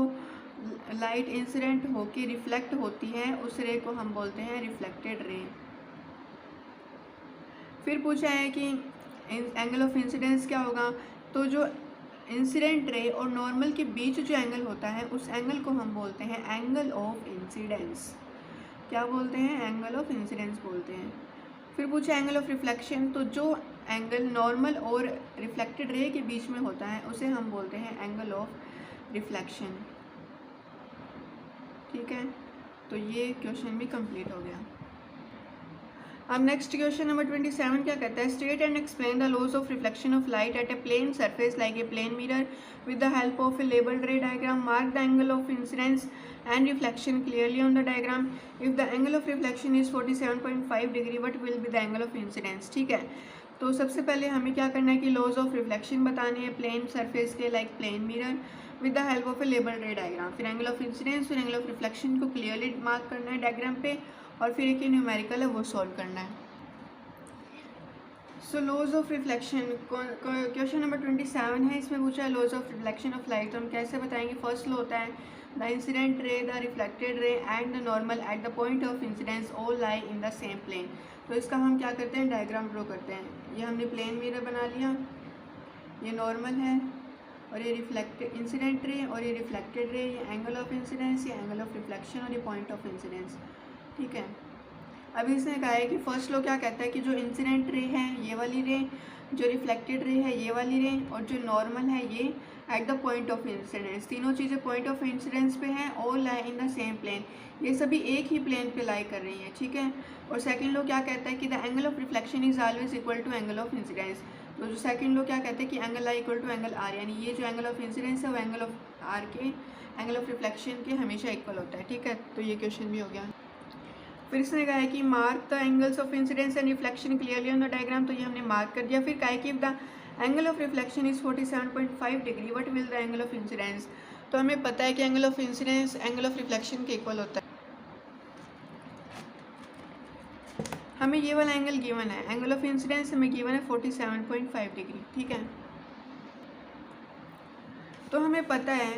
A: लाइट इंसिडेंट होके रिफ्लेक्ट होती है उस रे को हम बोलते हैं रिफ्लेक्टेड रे। फिर पूछा है कि एंगल ऑफ इंसिडेंस क्या होगा, तो जो इंसिडेंट रे और नॉर्मल के बीच जो एंगल होता है उस एंगल को हम बोलते हैं एंगल ऑफ इंसिडेंस। क्या बोलते हैं, एंगल ऑफ इंसिडेंस बोलते हैं। फिर पूछा एंगल ऑफ रिफ्लेक्शन, तो जो एंगल नॉर्मल और रिफ्लेक्टेड रे के बीच में होता है उसे हम बोलते हैं एंगल ऑफ रिफ्लेक्शन, ठीक है। तो ये क्वेश्चन भी कंप्लीट हो गया। अब नेक्स्ट क्वेश्चन नंबर 27 क्या कहता है, state and explain the laws of reflection of light at a plane surface like a plane mirror with the help of a labelled ray diagram, mark the angle of incidence and reflection clearly on the diagram. If the angle of reflection is 47.5 degree what will be the angle of incidence, ठीक है। तो सबसे पहले हमें क्या करना है कि लॉज ऑफ रिफ्लेक्शन बताने हैं प्लेन सरफेस के like plane mirror with the help of a labelled ray diagram. फिर एंगल ऑफ इंसिडेंस और एंगल ऑफ रिफ्लेक्शन को क्लियरली मार्क करना है डायग्राम पे, और फिर एक न्यूमेरिकल है वो सॉल्व करना है। So laws of reflection, question number 27 है, इसमें पूछा है laws of reflection of light. तो हम कैसे बताएंगे, फर्स्ट लॉ होता है the incident ray, the reflected ray and the normal at the point of incidence all lie in the same plane. तो इसका हम क्या करते हैं, डायग्राम ड्रॉ करते हैं। ये हमने प्लेन मिरर बना लिया, ये नॉर्मल है, और ये रिफ्लेक्टेड इंसिडेंट रे और ये रिफ्लेक्टेड रे, ये एंगल ऑफ इंसिडेंस, ये एंगल ऑफ रिफ्लेक्शन और ये पॉइंट ऑफ इंसिडेंस, ठीक है। अभी इसने कहा है कि फर्स्ट लॉ क्या कहता है कि जो इंसिडेंट रे है ये वाली रे, जो रिफ्लेक्टेड रे है ये वाली रे, और जो नॉर्मल है ये at the point of incidence, तीनों चीज़ें पॉइंट ऑफ इंसिडेंस पे हैं, all lie in the same plane, ये सभी एक ही प्लेन पे लाई कर रही हैं, ठीक है। और सेकंड लॉ क्या कहता है कि the angle of reflection is always equal to angle of incidence. तो जो सेकंड लॉ क्या कहते हैं कि angle i equal to angle r, यानी ये जो एंगल ऑफ इंसिडेंस है वो एंगल ऑफ आर के एंगल ऑफ रिफ्लेक्शन के हमेशा इक्वल होता है, ठीक है। तो ये क्वेश्चन भी हो गया। फिर इसने कहा है कि mark the angles of incidence and reflection clearly on the diagram, तो ये हमने मार्क कर दिया। फिर कहा है कि the angle of reflection is 47.5 degree what will the angle of incidence. तो हमें पता है कि angle of incidence angle of reflection के इक्वल होता है, हमें ये वाला एंगल गिवन है, एंगल ऑफ इंसिडेंस हमें गिवन है 47.5 डिग्री, ठीक है। तो हमें पता है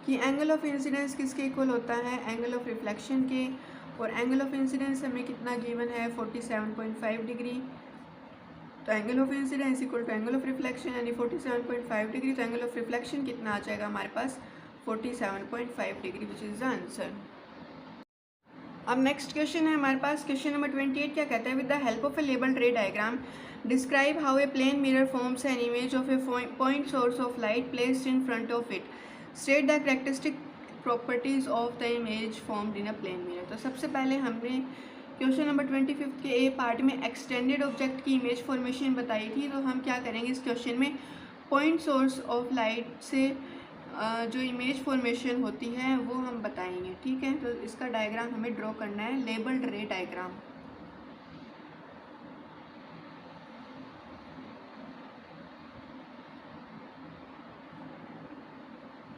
A: कि एंगल ऑफ इंसिडेंस किसके इक्वल होता है, एंगल ऑफ रिफ्लेक्शन के, और एंगल ऑफ इंसिडेंस हमें कितना गिवन है 47.5 डिग्री। तो angle of incidence equal to angle of reflection यानी 47.5 डिग्री, तो एंगल ऑफ रिफ्लेक्शन कितना आ जाएगा हमारे पास 47.5 degree, which is the answer. अब नेक्स्ट क्वेश्चन है हमारे पास, क्वेश्चन नंबर 28 क्या कहता है, with the help of a labelled ray diagram describe how a plane mirror forms an image of a point source of light placed in front of it, state the characteristic properties of the image formed in a plane mirror. तो सबसे पहले हमने question number 25 के ए part में extended object की image formation बताई थी। तो हम क्या करेंगे इस क्वेश्चन में, पॉइंट सोर्स ऑफ लाइट से जो इमेज फॉर्मेशन होती है वो हम बताएंगे, ठीक है। तो इसका डायग्राम हमें ड्रॉ करना है, लेबल्ड रे डायग्राम।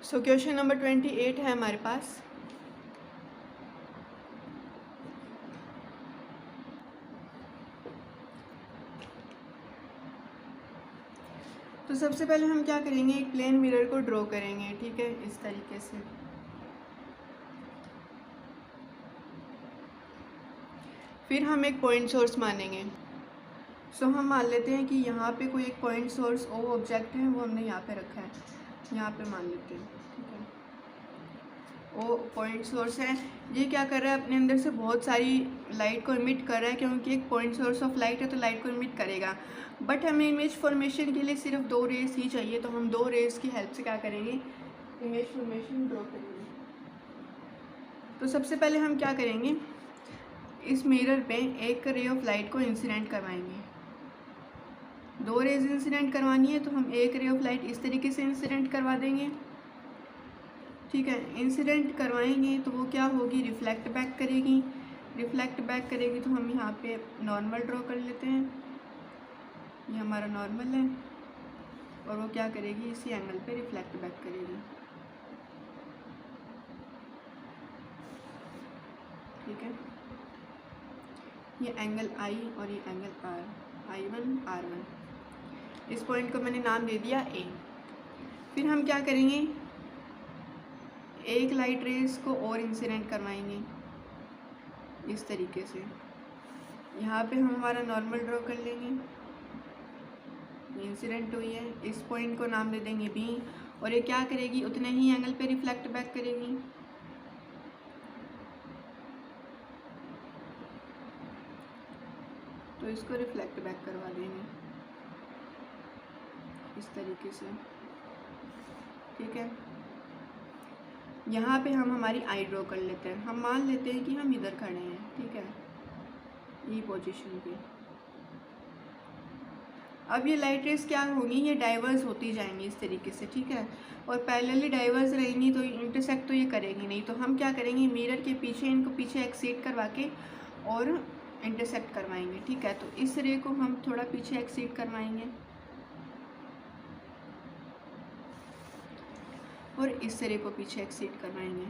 A: सो क्वेश्चन नंबर 28 है हमारे पास। तो सबसे पहले हम क्या करेंगे, एक प्लेन मिरर को ड्रॉ करेंगे, ठीक है, इस तरीके से। फिर हम एक पॉइंट सोर्स मानेंगे। सो हम मान लेते हैं कि यहाँ पे कोई एक पॉइंट सोर्स ओ ऑब्जेक्ट है, वो हमने यहाँ पे रखा है, यहाँ पे मान लेते हैं, ठीक है। ओ पॉइंट सोर्स है, ये क्या कर रहा है, अपने अंदर से बहुत सारी लाइट को इमिट कर रहा है, क्योंकि एक पॉइंट सोर्स ऑफ लाइट है तो लाइट को इमिट करेगा। बट हमें इमेज फॉर्मेशन के लिए सिर्फ 2 रेज ही चाहिए, तो हम 2 रेज की हेल्प से क्या करेंगे, इमेज फॉर्मेशन ड्रॉ करेंगे। तो सबसे पहले हम क्या करेंगे, इस मिरर पे एक रे ऑफ लाइट को इंसिडेंट करवाएंगे। 2 रेज इंसिडेंट करवानी है, तो हम एक रे ऑफ लाइट इस तरीके से इंसिडेंट करवा देंगे, ठीक है। इंसिडेंट करवाएंगे तो वो क्या होगी, रिफ्लेक्ट बैक करेगी। रिफ्लेक्ट बैक करेगी तो हम यहाँ पे नॉर्मल ड्रॉ कर लेते हैं, ये हमारा नॉर्मल है, और वो क्या करेगी, इसी एंगल पे रिफ्लेक्ट बैक करेगी, ठीक है। ये एंगल आई और ये एंगल आर, I1 R1। इस पॉइंट को मैंने नाम दे दिया ए। फिर हम क्या करेंगे, एक लाइट रेस को और इंसिडेंट करवाएंगे इस तरीके से। यहाँ पे हम हमारा नॉर्मल ड्रॉ कर लेंगे, इंसिडेंट हुई है, इस पॉइंट को नाम दे देंगे बी, और ये क्या करेगी, उतने ही एंगल पे रिफ्लेक्ट बैक करेगी। तो इसको रिफ्लेक्ट बैक करवा देंगे इस तरीके से, ठीक है। यहाँ पे हम हमारी आई ड्रॉ कर लेते हैं। हम मान लेते हैं कि हम इधर खड़े हैं, ठीक है, ये पोजीशन पे। अब ये लाइट रेस क्या होंगी, ये डाइवर्स होती जाएंगी इस तरीके से, ठीक है, और पैरेलली डाइवर्स रहेंगी, तो इंटरसेक्ट तो ये करेगी नहीं। तो हम क्या करेंगे, मिरर के पीछे इनको पीछे एक्सीड करवा के और इंटरसेक्ट करवाएंगे, ठीक है। तो इस रे को हम थोड़ा पीछे एक्सीड करवाएंगे और इस रे को पीछे एक्सीड करवाएंगे।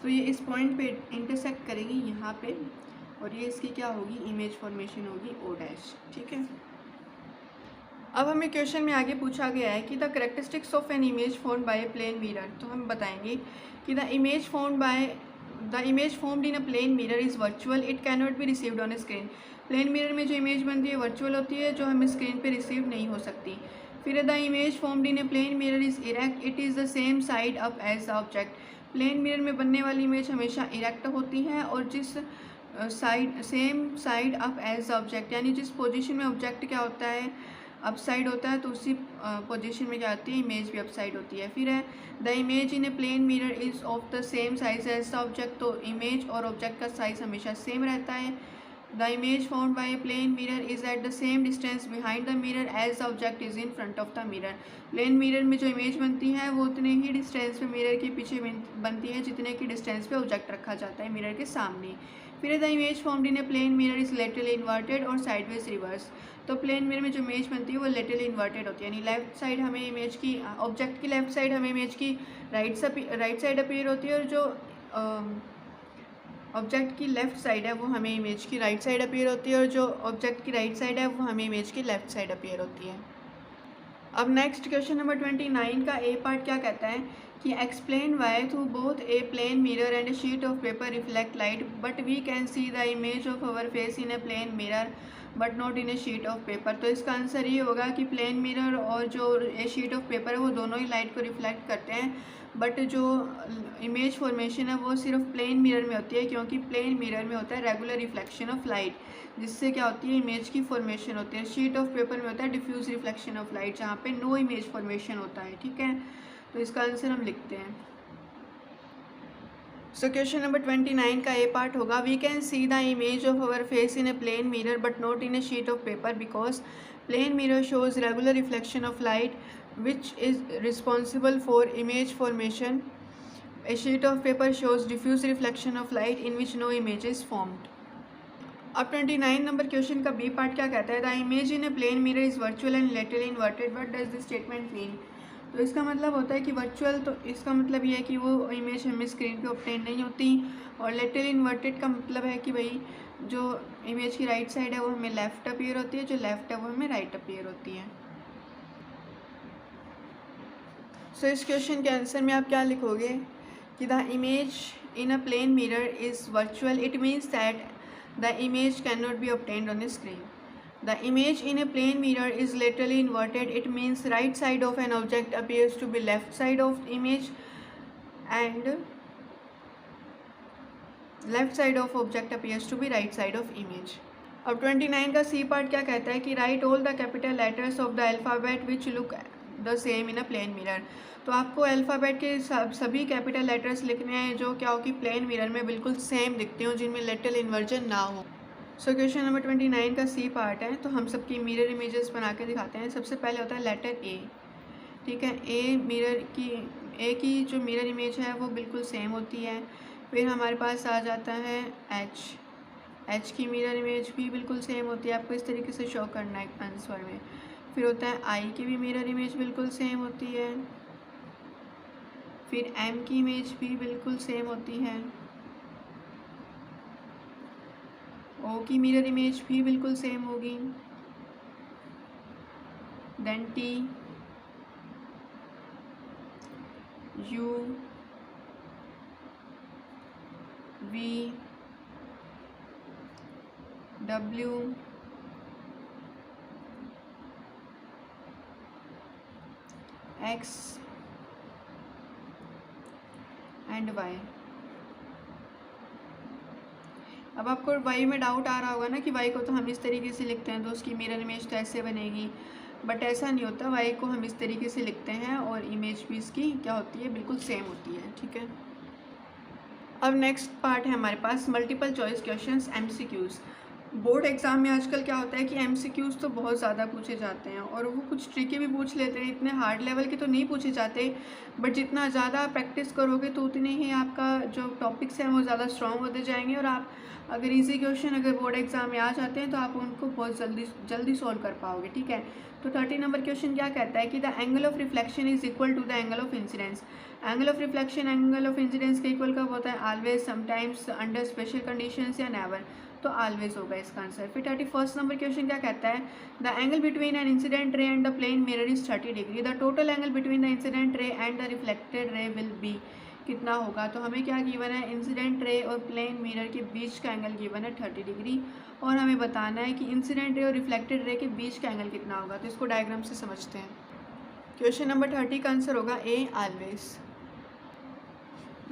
A: तो ये इस पॉइंट पे इंटरसेक्ट करेगी यहाँ पे, और ये इसकी क्या होगी, इमेज फॉर्मेशन होगी ओ डैश, ठीक है। अब हमें क्वेश्चन में आगे पूछा गया है कि the characteristics of an image formed by a plane mirror. तो हम बताएंगे कि the image formed in a plane mirror is virtual, it can not be received on a screen. Plane mirror में जो इमेज बनती है वर्चुअल होती है, जो हमें स्क्रीन पे रिसीव नहीं हो सकती। फिर the image formed in a plane mirror is erect, it is the same side up as the object. Plane mirror में बनने वाली इमेज हमेशा इरेक्ट होती है, और जिस same side up as the object, यानी जिस पोजीशन में ऑब्जेक्ट क्या होता है, अप साइड होता है, तो उसी पोजीशन में क्या होती है, इमेज भी अप साइड होती है। फिर है the image in a plane mirror is of the same size as the object. तो इमेज और ऑब्जेक्ट का साइज हमेशा सेम रहता है। The image found by a plane mirror is at the same distance behind the mirror as the object is in front of the mirror. Plane mirror में जो image बनती है वो उतने ही डिस्टेंस पे मिरर के पीछे बनती है जितने की डिस्टेंस पे ऑब्जेक्ट रखा जाता है मिरर के सामने। फिर the image found in a plane mirror is laterally inverted और साइडवेज रिवर्स। तो प्लेन मिरर में जो इमेज बनती है वो लेटरली इन्वर्टेड होती है, यानी लेफ्ट साइड हमें इमेज की, ऑब्जेक्ट की लेफ्ट साइड हमें इमेज की राइट साइड अपीयर होती है, और जो ऑब्जेक्ट की लेफ़्ट साइड है वो हमें इमेज की राइट साइड अपीयर होती है, और जो ऑब्जेक्ट की राइट साइड है वो हमें इमेज की लेफ़्ट साइड अपीयर होती है। अब नेक्स्ट क्वेश्चन नंबर 29 का ए पार्ट क्या कहता है कि explain why through both a plane mirror and a sheet of paper reflect light but we can see the image of our face in a plane mirror but not in a sheet of paper. तो इसका answer ये होगा कि plane mirror और जो ए sheet of paper है वो दोनों ही लाइट को रिफ्लेक्ट करते हैं, बट जो इमेज फॉर्मेशन है वो सिर्फ प्लेन मिरर में होती है, क्योंकि प्लेन मिरर में होता है रेगुलर रिफ्लेक्शन ऑफ लाइट, जिससे क्या होती है, इमेज की फॉर्मेशन होती है। शीट ऑफ पेपर में होता है डिफ्यूज रिफ्लेक्शन ऑफ लाइट, जहाँ पे नो इमेज फॉर्मेशन होता है, ठीक है। तो इसका आंसर हम लिखते हैं। सो क्वेश्चन नंबर 29 का ए पार्ट होगा we can see the image of our face in a plane mirror but not in a sheet of paper because plane mirror shows regular reflection of light which is responsible for image formation. A sheet of paper shows diffuse reflection of light in which no image is formed. अब 29 number question का B part क्या कहता है, the image in a plane mirror is virtual and laterally inverted, what does this statement mean. तो इसका मतलब होता है कि वर्चुअल, तो इसका मतलब ये है कि वो इमेज हमें स्क्रीन पे ऑब्टेन नहीं होती, और लेटरली इन्वर्टेड का मतलब है कि भाई जो इमेज की राइट साइड है वो हमें लेफ़्ट अपीयर होती है, जो लेफ़्ट है वो हमें राइट अपीयर होती है। सो इस क्वेश्चन के आंसर में आप क्या लिखोगे कि the image in a plane mirror is virtual, it means that the image cannot be obtained on a screen. The image in a plane mirror is laterally inverted, it means right side of an object appears to be left side of image and left side of object appears to be right side of image. अब 29 का C part क्या कहता है कि write all the capital letters of the alphabet which look the same in a plane mirror. तो आपको alphabet के सभी कैपिटल लेटर्स लिखने हैं जो क्या हो कि प्लेन मिरर में बिल्कुल सेम दिखते हो, जिनमें लेटरल इन्वर्जन ना हो। सो क्वेश्चन नंबर 29 का सी पार्ट है, तो हम सबकी मिरर इमेजेस बना के दिखाते हैं। सबसे पहले होता है लेटर ए, ठीक है। ए की जो मिरर इमेज है वो बिल्कुल सेम होती है। फिर हमारे पास आ जाता है एच की मिरर इमेज भी बिल्कुल सेम होती है, आपको इस तरीके से शो करना है आंसर में। फिर होता है आई की भी मिरर इमेज बिल्कुल सेम होती है। फिर एम की इमेज भी बिल्कुल सेम होती है। ओ की मिरर इमेज भी बिल्कुल सेम होगी। Then T, U, V, W, X and Y. अब आपको वाई में डाउट आ रहा होगा ना कि वाई को तो हम इस तरीके से लिखते हैं तो उसकी मिरर इमेज तो ऐसे बनेगी, बट ऐसा नहीं होता। वाई को हम इस तरीके से लिखते हैं और इमेज भी इसकी क्या होती है, बिल्कुल सेम होती है, ठीक है। अब नेक्स्ट पार्ट है हमारे पास multiple choice questions, MCQs. Board exam में आजकल क्या होता है कि एमसीक्यूज़ तो बहुत ज़्यादा पूछे जाते हैं और वो कुछ ट्रिकी भी पूछ लेते हैं, इतने हार्ड लेवल के तो नहीं पूछे जाते, बट जितना ज़्यादा प्रैक्टिस करोगे तो उतने ही आपका जो टॉपिक्स हैं वो ज़्यादा स्ट्रॉन्ग होते जाएंगे, और आप अगर इजी क्वेश्चन अगर बोर्ड एग्ज़ाम में आ जाते हैं तो आप उनको बहुत जल्दी सॉल्व कर पाओगे, ठीक है। तो 30 नंबर क्वेश्चन क्या कहता है कि the angle of reflection is equal to the angle of incidence. Angle of reflection angle of incidence के इक्वल कब होता है, always, sometimes, under special conditions या नेवर, तो ऑलवेज होगा इसका आंसर। फिर 31 नंबर क्वेश्चन क्या कहता है, the angle between an incident ray and the plane mirror is 30 degree, the total angle between the incident ray and the reflected ray will be, कितना होगा। तो हमें क्या गिवन है, इंसिडेंट रे और प्लेन मिरर के बीच का एंगल गिवन है 30 डिग्री, और हमें बताना है कि इंसिडेंट रे और रिफ्लेक्टेड रे के बीच का एंगल कितना होगा। तो इसको डायग्राम से समझते हैं। क्वेश्चन नंबर 30 का आंसर होगा ए, ऑलवेज।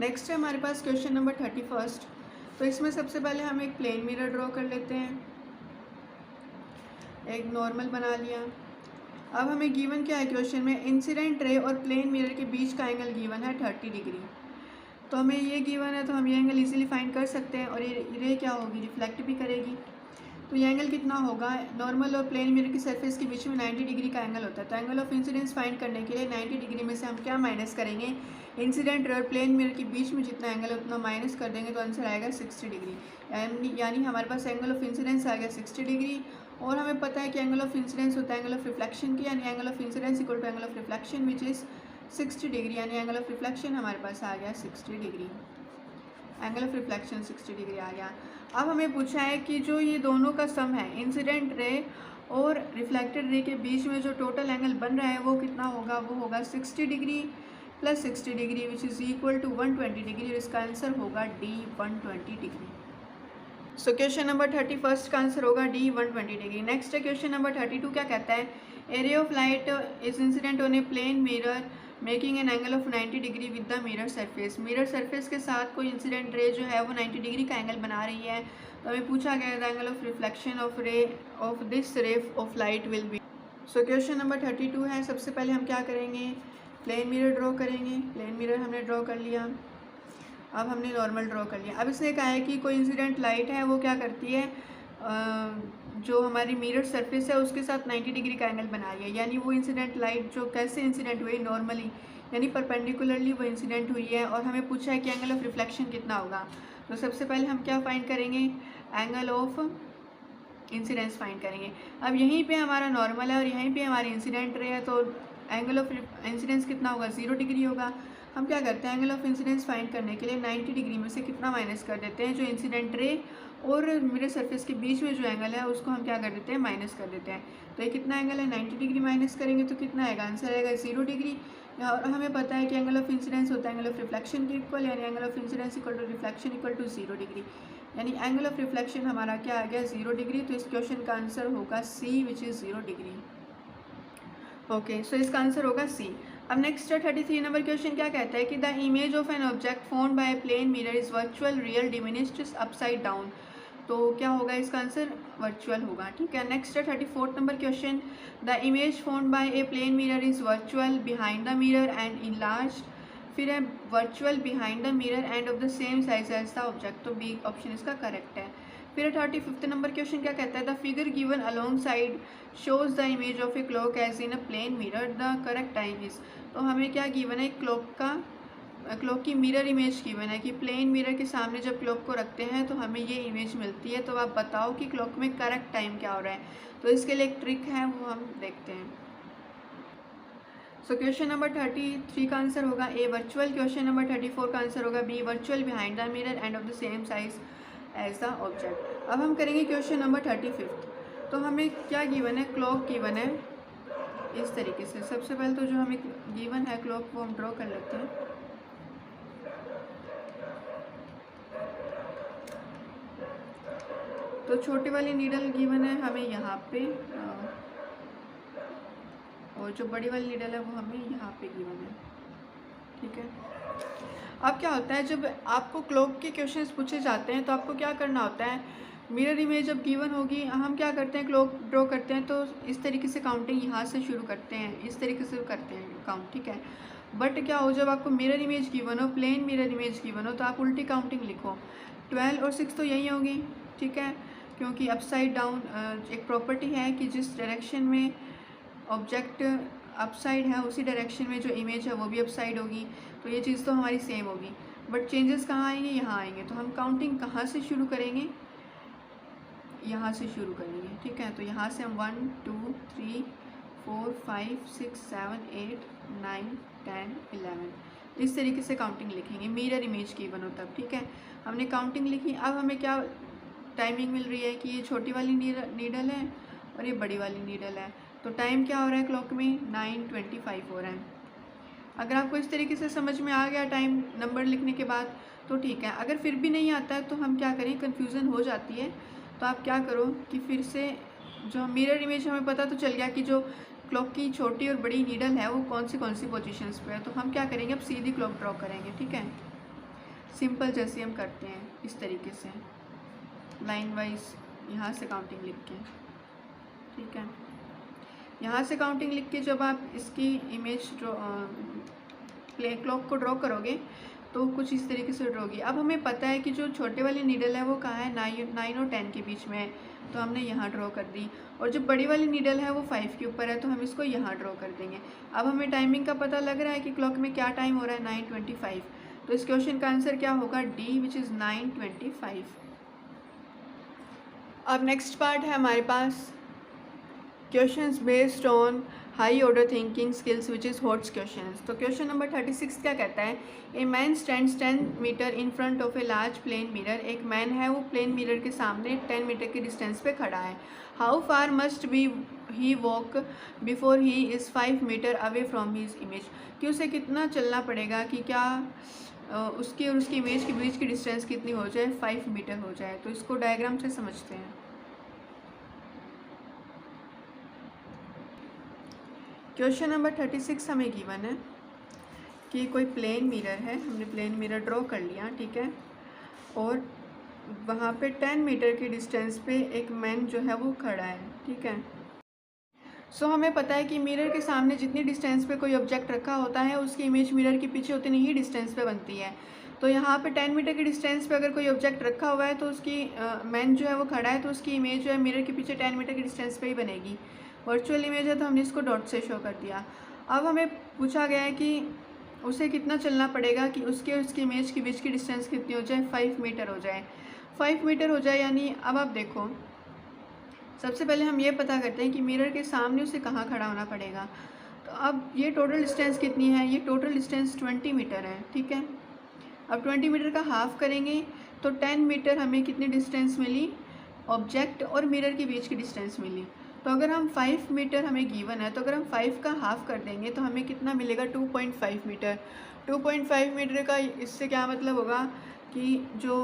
A: नेक्स्ट है हमारे पास क्वेश्चन नंबर 31। तो इसमें सबसे पहले हम एक प्लेन मिरर ड्रॉ कर लेते हैं, एक नॉर्मल बना लिया। अब हमें गिवन क्या है क्वेश्चन में, इंसिडेंट रे और प्लेन मिरर के बीच का एंगल गिवन है 30 डिग्री। तो हमें ये गिवन है तो हम ये एंगल इजीली फाइंड कर सकते हैं, और ये रे क्या होगी, रिफ्लेक्ट भी करेगी। तो ये एंगल कितना होगा, नॉर्मल और प्लेन मिरर की सरफेस के बीच में 90 डिग्री का एंगल होता है। तो एंगल ऑफ इंसिडेंस फाइंड करने के लिए 90 डिग्री में से हम क्या माइनस करेंगे, इंसिडेंट रे और प्लेन मिरर के बीच में जितना एंगल है उतना माइनस कर देंगे, तो आंसर आएगा 60 डिग्री। यानी हमारे पास एंगल ऑफ इंसिडेंस आ गया 60 डिग्री, और हमें पता है कि एंगल ऑफ इंसिडेंस होता है एंगल ऑफ रिफ्लेक्शन की, यानी angle of incidence equal to angle of reflection which is 60 degree, यानी एंगल ऑफ रिफ्लेक्शन हमारे पास आ गया 60 degree. Angle of reflection 60 degree आ गया। अब हमें पूछा है कि जो ये दोनों का सम है, इंसिडेंट रे और रिफ्लेक्टेड रे के बीच में जो टोटल एंगल बन रहा है वो कितना होगा, वो होगा 60 degree plus 60 degree which is equal to 120 degree, और इसका आंसर होगा D 120 degree. So question number 31 का आंसर होगा डी 120 डिग्री। नेक्स्ट है क्वेश्चन नंबर 32 क्या कहता है, a ray of light is incident on a plane mirror making an angle of 90 degree with the mirror surface. Mirror surface के साथ कोई incident ray जो है वो 90 डिग्री का एंगल बना रही है। तो हमें पूछा गया the angle of reflection of ray of this रे of light will be. So question number 32 है, सबसे पहले हम क्या करेंगे, प्लेन मिरर ड्रॉ करेंगे। प्लेन मिरर हमने ड्रॉ कर लिया, अब हमने नॉर्मल ड्रॉ कर लिया। अब इसने कहा है कि कोई इंसिडेंट लाइट है वो क्या करती है, जो हमारी मिरर सरफेस है उसके साथ 90 डिग्री का एंगल बना रही है, यानी वो इंसिडेंट लाइट जो कैसे इंसिडेंट हुई नॉर्मली, यानी परपेंडिकुलरली वो इंसिडेंट हुई है, और हमें पूछा है कि एंगल ऑफ रिफ्लेक्शन कितना होगा। तो सबसे पहले हम क्या फाइंड करेंगे, एंगल ऑफ इंसिडेंस फाइंड करेंगे। अब यहीं पे हमारा नॉर्मल है और यहीं पे हमारी इंसिडेंट रे है, तो एंगल ऑफ इंसिडेंस कितना होगा, 0 डिग्री होगा। हम क्या करते हैं, एंगल ऑफ इंसिडेंस फाइंड करने के लिए 90 डिग्री में से कितना माइनस कर देते हैं, जो इंसिडेंट रे और मिरर सरफेस के बीच में जो एंगल है उसको हम क्या कर देते हैं, माइनस कर देते हैं। तो ये कितना एंगल है, 90 डिग्री माइनस करेंगे तो कितना आएगा, आंसर आएगा 0 डिग्री। और हमें पता है कि एंगल ऑफ इंसिडेंस होता है एंगल ऑफ रिफ्लेक्शन के इक्वल, यानी angle of incidence equal to reflection equal to 0 degree, यानी एंगल ऑफ रिफ्लेक्शन हमारा क्या आ गया, 0 डिग्री। तो इस क्वेश्चन का आंसर होगा सी, विच इज़ 0 डिग्री। ओके, सो इसका आंसर होगा सी। अब नेक्स्ट 33 नंबर क्वेश्चन क्या कहता है कि the image of an object formed by a plane mirror is virtual, real, diminished, upside down. तो क्या होगा इसका आंसर, वर्चुअल होगा। ठीक है, next 34 number question, the image formed by a plane mirror is virtual behind the mirror and enlarged, फिर है virtual behind the mirror and of the same size as the object. तो बी ऑप्शन इसका correct है। फिर 35 number question क्या कहता है, the figure given alongside shows the image of a clock as in a plane mirror, the correct time is. तो हमें क्या गिवन है, क्लॉक की मिरर इमेज गिवन है कि प्लेन मिरर के सामने जब क्लॉक को रखते हैं तो हमें ये इमेज मिलती है। तो आप बताओ कि क्लॉक में करेक्ट टाइम क्या हो रहा है। तो इसके लिए एक ट्रिक है, वो हम देखते हैं। सो क्वेश्चन नंबर 33 का आंसर होगा ए वर्चुअल, क्वेश्चन नंबर 34 का आंसर होगा B virtual behind the mirror and of the same size as the object. अब हम करेंगे क्वेश्चन नंबर 35। तो हमें क्या गिवन है, क्लॉक गिवन है इस तरीके से। सबसे पहले तो जो हमें गिवन है क्लॉक वो हम ड्रॉ कर लेते हैं। तो छोटी वाली नीडल गिवन है हमें यहाँ पे, और जो बड़ी वाली नीडल है वो हमें यहाँ पे गिवन है। ठीक है, अब क्या होता है, जब आपको क्लॉक के क्वेश्चंस पूछे जाते हैं तो आपको क्या करना होता है, मिरर इमेज जब गिवन होगी हम क्या करते हैं, क्लॉक ड्रॉ करते हैं। तो इस तरीके से काउंटिंग यहाँ से शुरू करते हैं, इस तरीके से करते हैं काउंट। ठीक है, बट क्या हो, जब आपको मिरर इमेज गिवन हो, प्लेन मिरर इमेज गिवन हो, तो आप उल्टी काउंटिंग लिखो। 12 और 6 तो यही होगी। ठीक है, क्योंकि अपसाइड डाउन एक प्रॉपर्टी है कि जिस डायरेक्शन में ऑब्जेक्ट अपसाइड है उसी डायरेक्शन में जो इमेज है वो भी अपसाइड होगी। तो ये चीज़ तो हमारी सेम होगी, बट चेंजेस कहाँ आएंगे, यहाँ आएंगे। तो हम काउंटिंग कहाँ से शुरू करेंगे, यहाँ से शुरू करेंगे। ठीक है, तो यहाँ से हम 1 2 3 4 5 6 7 8 9 10 11 इस तरीके से काउंटिंग लिखेंगे, मिरर इमेज की बनो तब। ठीक है, हमने काउंटिंग लिखी। अब हमें क्या टाइमिंग मिल रही है कि ये छोटी वाली नीडल है और ये बड़ी वाली नीडल है। तो टाइम क्या हो रहा है क्लॉक में, 9:25 हो रहा है। अगर आपको इस तरीके से समझ में आ गया टाइम नंबर लिखने के बाद तो ठीक है। अगर फिर भी नहीं आता है तो हम क्या करें, कन्फ्यूज़न हो जाती है, तो आप क्या करो कि फिर से जो मिरर इमेज हमें पता तो चल गया कि जो क्लॉक की छोटी और बड़ी नीडल है वो कौन सी पोजीशंस पे है। तो हम क्या करेंगे, अब सीधी क्लॉक ड्रॉ करेंगे। ठीक है, सिंपल जैसे हम करते हैं इस तरीके से लाइन वाइज यहाँ से काउंटिंग लिख के। ठीक है, यहाँ से काउंटिंग लिख के जब आप इसकी इमेज क्लॉक को ड्रॉ करोगे तो कुछ इस तरीके से ड्रॉ होगी। अब हमें पता है कि जो छोटे वाली नीडल है वो कहाँ है, 9 और 10 के बीच में है, तो हमने यहाँ ड्रॉ कर दी। और जो बड़ी वाली नीडल है वो 5 के ऊपर है, तो हम इसको यहाँ ड्रॉ कर देंगे। अब हमें टाइमिंग का पता लग रहा है कि क्लॉक में क्या टाइम हो रहा है, 9:25। तो इस क्वेश्चन का आंसर क्या होगा, डी, विच इज़ 9:25। अब नेक्स्ट पार्ट है हमारे पास questions based on high order thinking skills which is HOTS questions. तो क्वेश्चन नंबर 36 क्या कहता है, a man stands 10 metre in front of a large plane mirror. एक मैन है वो प्लेन मिरर के सामने 10 मीटर के डिस्टेंस पे खड़ा है। How far must be he walk before he is 5 metre away from his image, कि उसे कितना चलना पड़ेगा कि क्या उसकी और उसकी इमेज के बीच की डिस्टेंस कितनी हो जाए, 5 मीटर हो जाए। तो इसको डायग्राम से समझते हैं। क्वेश्चन नंबर 36 हमें गिवन है कि कोई प्लेन मिरर है, हमने प्लेन मिरर ड्रॉ कर लिया। ठीक है, और वहाँ पे 10 मीटर की डिस्टेंस पे एक मैन जो है वो खड़ा है। ठीक है, सो हमें पता है कि मिरर के सामने जितनी डिस्टेंस पे कोई ऑब्जेक्ट रखा होता है उसकी इमेज मिरर के पीछे उतनी ही डिस्टेंस पे बनती है। तो यहाँ पे 10 मीटर के डिस्टेंस पे अगर कोई ऑब्जेक्ट रखा हुआ है तो उसकी मैन जो है वो खड़ा है तो उसकी इमेज जो है मिरर के पीछे 10 मीटर के डिस्टेंस पे ही बनेगी। वर्चुअल इमेज है तो हमने इसको डॉट से शो कर दिया। अब हमें पूछा गया है कि उसे कितना चलना पड़ेगा कि उसकी इमेज के बीच की डिस्टेंस कितनी हो जाए, 5 मीटर हो जाए। 5 मीटर हो जाए यानी अब आप देखो, सबसे पहले हम ये पता करते हैं कि मिरर के सामने उसे कहाँ खड़ा होना पड़ेगा। तो अब ये टोटल डिस्टेंस कितनी है, ये टोटल डिस्टेंस 20 मीटर है, ठीक है। अब 20 मीटर का हाफ करेंगे तो 10 मीटर हमें कितनी डिस्टेंस मिली, ऑब्जेक्ट और मिरर के बीच की डिस्टेंस मिली। तो अगर हम 5 मीटर हमें गिवन है तो अगर हम 5 का हाफ कर देंगे तो हमें कितना मिलेगा, 2.5 मीटर। 2.5 मीटर का इससे क्या मतलब होगा कि जो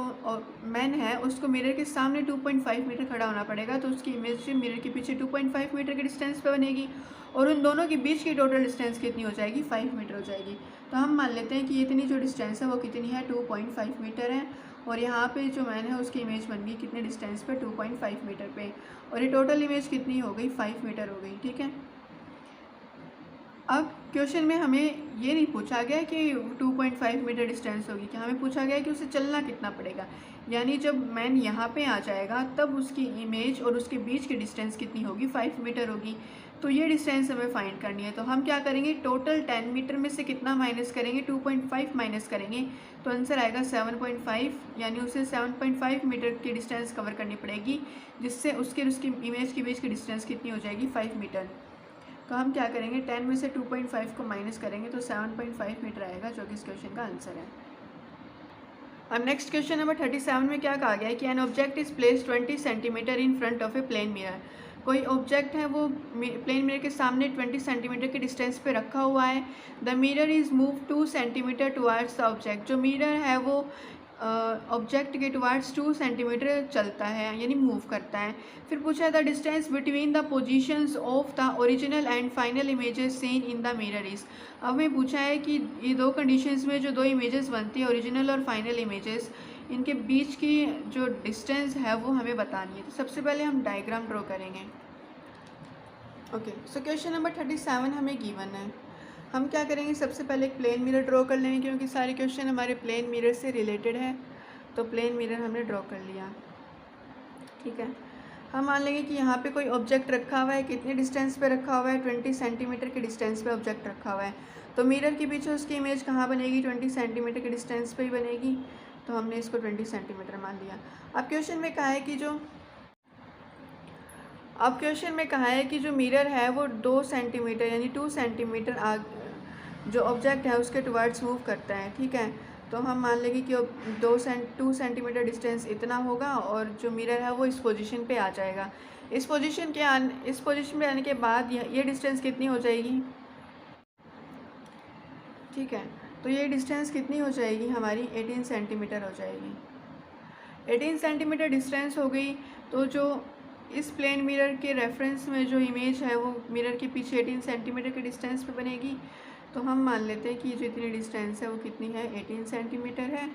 A: मैन है उसको मिरर के सामने 2.5 मीटर खड़ा होना पड़ेगा, तो उसकी इमेज मिरर के पीछे 2.5 मीटर के डिस्टेंस पे बनेगी और उन दोनों के बीच की टोटल डिस्टेंस कितनी हो जाएगी, 5 मीटर हो जाएगी। तो हम मान लेते हैं कि इतनी जो डिस्टेंस है वो कितनी है, 2.5 मीटर है। और यहाँ पे जो मैन है उसकी इमेज बन गई कितने डिस्टेंस पे, 2.5 मीटर पे, और ये टोटल इमेज कितनी हो गई, 5 मीटर हो गई, ठीक है। अब क्वेश्चन में हमें ये नहीं पूछा गया कि 2.5 मीटर डिस्टेंस होगी, क्या हमें पूछा गया कि उसे चलना कितना पड़ेगा, यानी जब मैन यहाँ पे आ जाएगा तब उसकी इमेज और उसके बीच की डिस्टेंस कितनी होगी, 5 मीटर होगी। तो ये डिस्टेंस हमें फाइंड करनी है। तो हम क्या करेंगे, टोटल 10 मीटर में से कितना माइनस करेंगे, 2.5 माइनस करेंगे तो आंसर आएगा 7.5, यानी उसे 7.5 मीटर की डिस्टेंस कवर करनी पड़ेगी, जिससे उसकी इमेज के बीच की डिस्टेंस कितनी हो जाएगी, 5 मीटर। तो हम क्या करेंगे, 10 में से 2.5 को माइनस करेंगे तो 7.5 मीटर आएगा, जो कि इस क्वेश्चन का आंसर है। अब नेक्स्ट क्वेश्चन नंबर 37 में क्या कहा गया है कि an object is place 20 centimetre in front of a plane mirror. कोई ऑब्जेक्ट है वो प्लेन मिरर के सामने 20 सेंटीमीटर के डिस्टेंस पे रखा हुआ है। The mirror is move 2 centimetre towards the object. जो मिरर है वो ऑब्जेक्ट के टुवार्ड्स 2 सेंटीमीटर चलता है यानी मूव करता है। फिर पूछा है the distance between the positions of the original and final images seen in the mirror is. अब हमें पूछा है कि ये दो कंडीशंस में जो दो इमेजेस बनती है, ओरिजिनल और फाइनल इमेजेस, इनके बीच की जो डिस्टेंस है वो हमें बतानी है। तो सबसे पहले हम डायग्राम ड्रॉ करेंगे। ओके, सो क्वेश्चन नंबर 37 हमें गिवन है। हम क्या करेंगे, सबसे पहले एक प्लेन मिरर ड्रॉ कर लेंगे क्योंकि सारे क्वेश्चन हमारे प्लेन मिरर से रिलेटेड है। तो प्लेन मिरर हमने ड्रॉ कर लिया, ठीक है। हम मान लेंगे कि यहाँ पे कोई ऑब्जेक्ट रखा हुआ है, कितने डिस्टेंस पे रखा हुआ है, 20 सेंटीमीटर के डिस्टेंस पे ऑब्जेक्ट रखा हुआ है। तो मिरर के पीछे उसकी इमेज कहाँ बनेगी, 20 सेंटीमीटर के डिस्टेंस पे ही बनेगी। तो हमने इसको 20 सेंटीमीटर मान लिया। अब क्वेश्चन में कहा है कि जो मिरर है वो 2 सेंटीमीटर यानी 2 सेंटीमीटर जो ऑब्जेक्ट है उसके टुवर्ड्स मूव करता है, ठीक है। तो हम मान लेंगे कि 2 सेंटीमीटर डिस्टेंस इतना होगा और जो मिरर है वो इस पोजीशन पे आ जाएगा। इस पोजीशन पे आने के बाद ये डिस्टेंस कितनी हो जाएगी, ठीक है। तो ये डिस्टेंस कितनी हो जाएगी हमारी, 18 सेंटीमीटर हो जाएगी। 18 सेंटीमीटर डिस्टेंस हो गई। तो जो इस प्लेन मिरर के रेफरेंस में जो इमेज है वो मिरर के पीछे 18 सेंटीमीटर के डिस्टेंस पे बनेगी। तो हम मान लेते हैं कि ये जो इतनी डिस्टेंस है वो कितनी है, 18 सेंटीमीटर है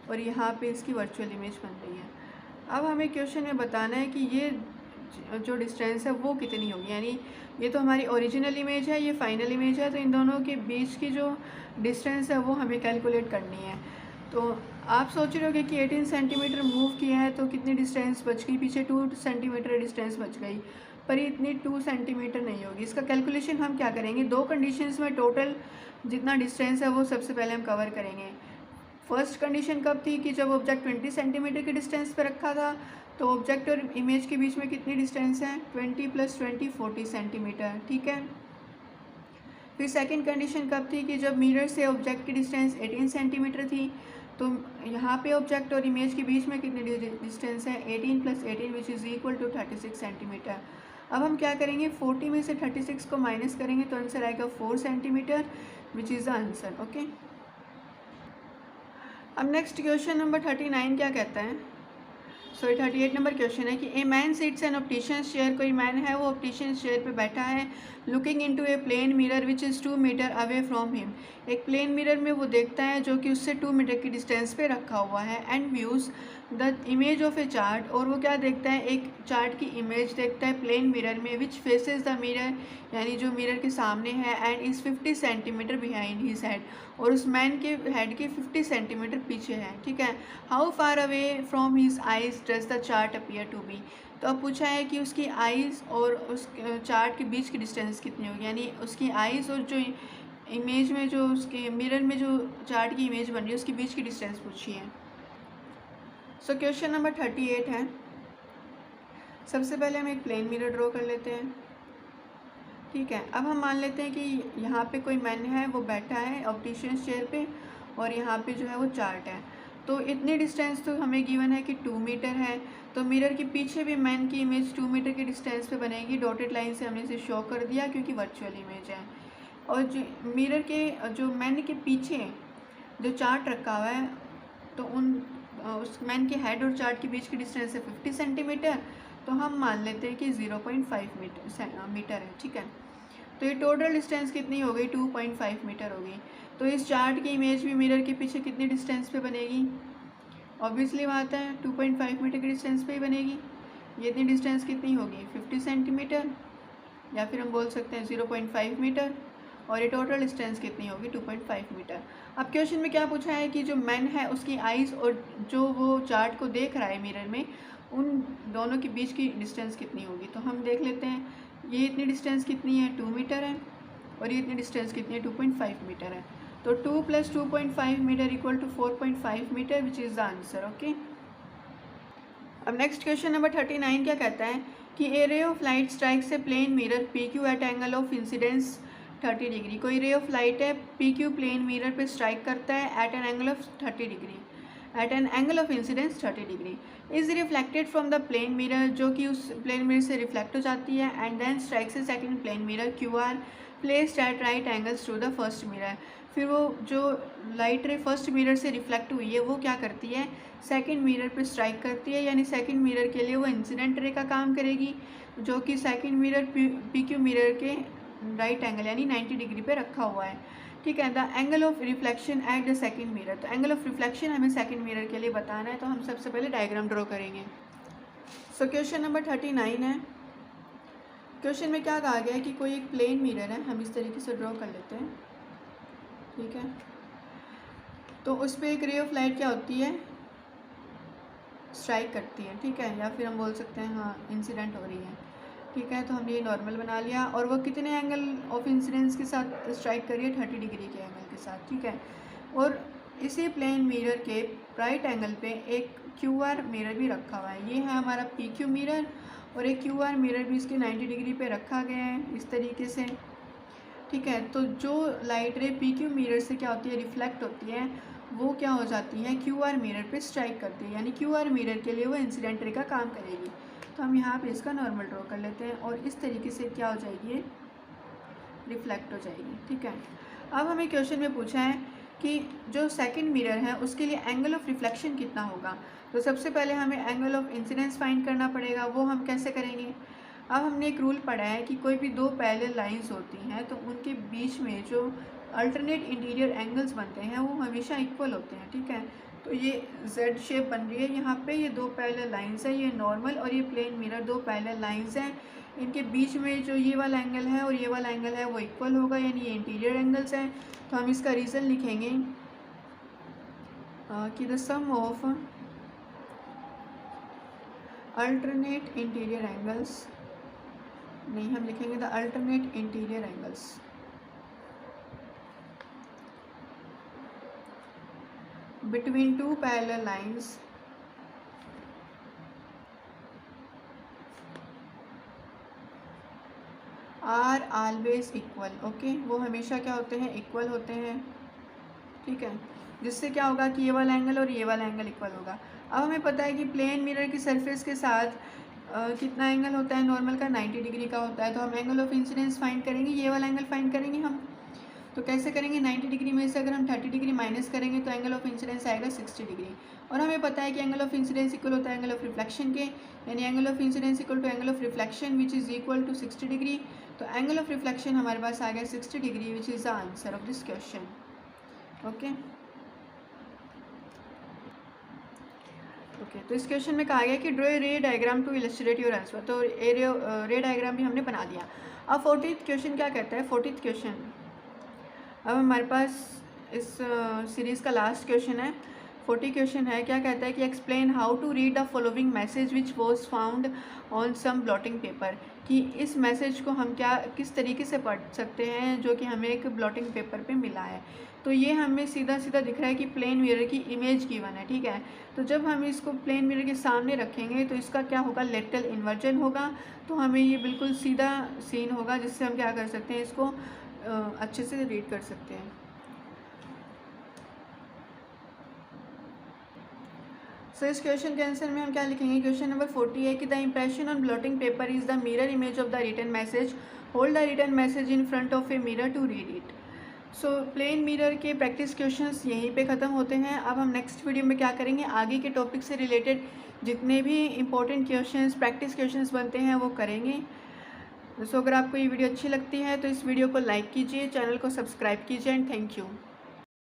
A: और यहाँ पे इसकी वर्चुअल इमेज बन रही है। अब हमें क्वेश्चन में बताना है कि ये जो डिस्टेंस है वो कितनी होगी, यानी ये तो हमारी ओरिजिनल इमेज है, ये फाइनल इमेज है, तो इन दोनों के बीच की जो डिस्टेंस है वो हमें कैलकुलेट करनी है। तो आप सोच रहे होगे कि 18 सेंटीमीटर मूव किया है तो कितनी डिस्टेंस बच गई, पीछे 2 सेंटीमीटर डिस्टेंस बच गई, पर इतनी 2 सेंटीमीटर नहीं होगी। इसका कैलकुलेशन हम क्या करेंगे, दो कंडीशंस में टोटल जितना डिस्टेंस है वो सबसे पहले हम कवर करेंगे। फर्स्ट कंडीशन कब थी कि जब ऑब्जेक्ट 20 सेंटीमीटर के डिस्टेंस पर रखा था, तो ऑब्जेक्ट और इमेज के बीच में कितनी डिस्टेंस है, 20 + 20 40 सेंटीमीटर, ठीक है। फिर सेकंड कंडीशन कब थी कि जब मिरर से ऑब्जेक्ट की डिस्टेंस 18 सेंटीमीटर थी, तो यहाँ पे ऑब्जेक्ट और इमेज के बीच में कितनी डिस्टेंस है, 18 + 18 which is equal to 36 centimetre. अब हम क्या करेंगे, 40 में से 36 को माइनस करेंगे तो आंसर आएगा 4 centimetre which is the answer, okay. अब नेक्स्ट क्वेश्चन नंबर 39 क्या कहता है, 38 नंबर क्वेश्चन है कि a man sits an optician's chair. कोई मैन है वो ऑप्टिशियंस चेयर पे बैठा है। Looking into a plane mirror which is 2 metre away from him. एक प्लेन मिरर में वो देखता है जो कि उससे 2 मीटर की डिस्टेंस पे रखा हुआ है। And views the image of A chart, और वो क्या देखता है, एक चार्ट की इमेज देखता है प्लेन मिरर में, विच फेसेस द मिरर, यानी जो मिरर के सामने है, and is 50 centimetre behind his head, और उस मैन के हेड के 50 सेंटीमीटर पीछे है। ठीक है। How far away from his eyes does the chart appear to be. तो अब पूछा है कि उसकी आइज़ और उस चार्ट के बीच की डिस्टेंस कितनी होगी, यानी उसकी आइज़ और जो इमेज में, जो उसके मिरर में जो चार्ट की इमेज बन रही है, उसके बीच की डिस्टेंस पूछी है। सो क्वेश्चन नंबर 38 है। सबसे पहले हम एक प्लेन मिरर ड्रॉ कर लेते हैं। ठीक है। अब हम मान लेते हैं कि यहाँ पे कोई मैन है, वो बैठा है ऑप्टिशियंस चेयर पे, और यहाँ पे जो है वो चार्ट है। तो इतनी डिस्टेंस तो हमें गिवन है कि 2 मीटर है। तो मिरर के पीछे भी मैन की इमेज 2 मीटर की डिस्टेंस पे बनेगी। डॉटेड लाइन से हमने इसे शो कर दिया क्योंकि वर्चुअल इमेज है। और जो मिरर के, जो मैन के पीछे जो चार्ट रखा हुआ है, तो उस मैन के हेड और चार्ट के बीच की डिस्टेंस है 50 सेंटीमीटर। तो हम मान लेते हैं कि 0.5 मीटर है। ठीक है। तो ये टोटल डिस्टेंस कितनी हो गई, 2.5 मीटर हो गई। तो इस चार्ट की इमेज भी मिरर के पीछे कितनी डिस्टेंस पे बनेगी, ऑब्वियसली बात है 2.5 मीटर की डिस्टेंस पे ही बनेगी। ये इतनी डिस्टेंस कितनी होगी, 50 सेंटीमीटर, या फिर हम बोल सकते हैं 0.5 मीटर। और ये टोटल डिस्टेंस कितनी होगी, 2.5 मीटर। अब क्वेश्चन में क्या पूछा है कि जो मैन है उसकी आइज़ और जो वो चार्ट को देख रहा है मिरर में, उन दोनों के बीच की डिस्टेंस कितनी होगी। तो हम देख लेते हैं, ये इतनी डिस्टेंस कितनी है, 2 मीटर है, और ये इतनी डिस्टेंस कितनी है, 2.5 मीटर है। तो 2 + 2.5 metre equal to 4.5 metre, which is the answer. Okay. अब नेक्स्ट क्वेश्चन नंबर 39 क्या कहता है कि a ray of light strikes a plane mirror P Q at angle of incidence 30 degree. कोई रे ऑफ लाइट है, P Q plane mirror पे strike करता है at an angle of 30 degree, at an angle of incidence 30 degree, is reflected from the plane mirror, जो कि उस plane mirror से reflect हो जाती है, and then strikes a second plane mirror Q R placed at right angles to the first mirror. फिर वो जो लाइट रे फर्स्ट मिरर से रिफ्लेक्ट हुई है, वो क्या करती है, सेकंड मिरर पे स्ट्राइक करती है, यानी सेकंड मिरर के लिए वो इंसिडेंट रे का काम करेगी, जो कि second mirror P Q mirror के राइट एंगल यानी 90 डिग्री पे रखा हुआ है। ठीक है। The angle of reflection at the second mirror, तो एंगल ऑफ रिफ्लेक्शन हमें सेकंड मिरर के लिए बताना है। तो हम सबसे पहले डायग्राम ड्रॉ करेंगे। सो क्वेश्चन नंबर 39 है। क्वेश्चन में क्या कहा गया है कि कोई एक प्लेन मिरर है, हम इस तरीके से ड्रॉ कर लेते हैं। ठीक है। तो उस पर एक रे ऑफ लाइट क्या होती है, स्ट्राइक करती है। ठीक है। या फिर हम बोल सकते हैं हाँ इंसिडेंट हो रही है। ठीक है। तो हमने ये नॉर्मल बना लिया, और वो कितने एंगल ऑफ इंसिडेंस के साथ स्ट्राइक करिए, 30 डिग्री के एंगल के साथ। ठीक है। और इसी प्लेन मिरर के राइट एंगल पे एक क्यू आर मिरर भी रखा हुआ है। ये है हमारा पी क्यू मिरर, और एक क्यू आर मिरर भी इसके 90 डिग्री पे रखा गया है इस तरीके से। ठीक है। तो जो लाइट रे पी क्यू मिरर से क्या होती है, रिफ्लेक्ट होती है, वो क्या हो जाती है, क्यू आर मिरर पे स्ट्राइक करती है, यानी क्यू आर मिरर के लिए वो इंसिडेंट रे का काम करेगी। तो हम यहाँ पे इसका नॉर्मल ड्रॉ कर लेते हैं, और इस तरीके से क्या हो जाएगी, रिफ्लेक्ट हो जाएगी। ठीक है। अब हमें क्वेश्चन में पूछा है कि जो सेकंड मिरर है उसके लिए एंगल ऑफ रिफ्लेक्शन कितना होगा। तो सबसे पहले हमें एंगल ऑफ इंसिडेंस फाइंड करना पड़ेगा। वो हम कैसे करेंगे, अब हमने एक रूल पढ़ा है कि कोई भी दो पैरेलल लाइंस होती हैं तो उनके बीच में जो अल्टरनेट इंटीरियर एंगल्स बनते हैं वो हमेशा इक्वल होते हैं। ठीक है। तो ये जेड शेप बन रही है यहाँ पे, ये दो पैरेलल लाइंस है, ये नॉर्मल और ये प्लेन मिरर दो पैरेलल लाइंस हैं। इनके बीच में जो ये वाला एंगल है और ये वाला एंगल है वो इक्वल होगा, यानी ये इंटीरियर एंगल्स हैं। तो हम इसका रीज़न लिखेंगे कि the sum of alternate interior angles, नहीं हम लिखेंगे the alternate interior angles between two parallel lines are always equal. Okay, वो हमेशा क्या होते हैं, इक्वल होते हैं। ठीक है, जिससे क्या होगा कि ये वाला एंगल और ये वाला एंगल इक्वल होगा। अब हमें पता है कि प्लेन मिरर की सरफेस के साथ कितना एंगल होता है, नॉर्मल का 90 डिग्री का होता है। तो हम एंगल ऑफ इंसिडेंस फाइंड करेंगे, ये वाला एंगल फाइंड करेंगे हम। तो कैसे करेंगे, 90 डिग्री में से अगर हम 30 डिग्री माइनस करेंगे तो एंगल ऑफ इंसिडेंस आएगा 60 डिग्री। और हमें पता है कि एंगल ऑफ इंसिडेंस इक्वल होता है एंगल ऑफ रिफ्लेक्शन के, यानी angle of incidence equal to angle of reflection which is equal to 60 degree. तो एंगल ऑफ रिफ्लेक्शन हमारे पास आ गया 60 degree, which is the answer of this question. Okay okay, तो इस क्वेश्चन में कहा गया कि draw a ray diagram to illustrate your answer. तो रे डायग्राम भी हमने बना दिया। अब 40th क्वेश्चन क्या कहता है? 40th क्वेश्चन अब हमारे पास इस सीरीज़ का लास्ट क्वेश्चन है। 40 क्वेश्चन है, क्या कहता है कि explain how to read the following message which was found on some blotting paper, कि इस मैसेज को हम किस तरीके से पढ़ सकते हैं जो कि हमें एक ब्लॉटिंग पेपर पे मिला है। तो ये हमें सीधा सीधा दिख रहा है कि प्लेन मिरर की इमेज गिवन है, ठीक है। तो जब हम इसको प्लेन मिरर के सामने रखेंगे तो इसका क्या होगा? लेटरल इन्वर्जन होगा। तो हमें ये बिल्कुल सीधा सीन होगा, जिससे हम क्या कर सकते हैं, इसको अच्छे से रीड कर सकते हैं। सो इस क्वेश्चन के आंसर में हम क्या लिखेंगे? क्वेश्चन नंबर 40 है कि the impression on blotting paper is the mirror image of the written message, hold the written message in front of a mirror to read it. So plane mirror के practice questions यहीं पे ख़त्म होते हैं। अब हम नेक्स्ट वीडियो में क्या करेंगे, आगे के टॉपिक से रिलेटेड जितने भी इंपॉर्टेंट क्वेश्चंस प्रैक्टिस क्वेश्चंस बनते हैं वो करेंगे। सो अगर आपको ये वीडियो अच्छी लगती है तो इस वीडियो को लाइक कीजिए, चैनल को सब्सक्राइब कीजिए एंड थैंक यू।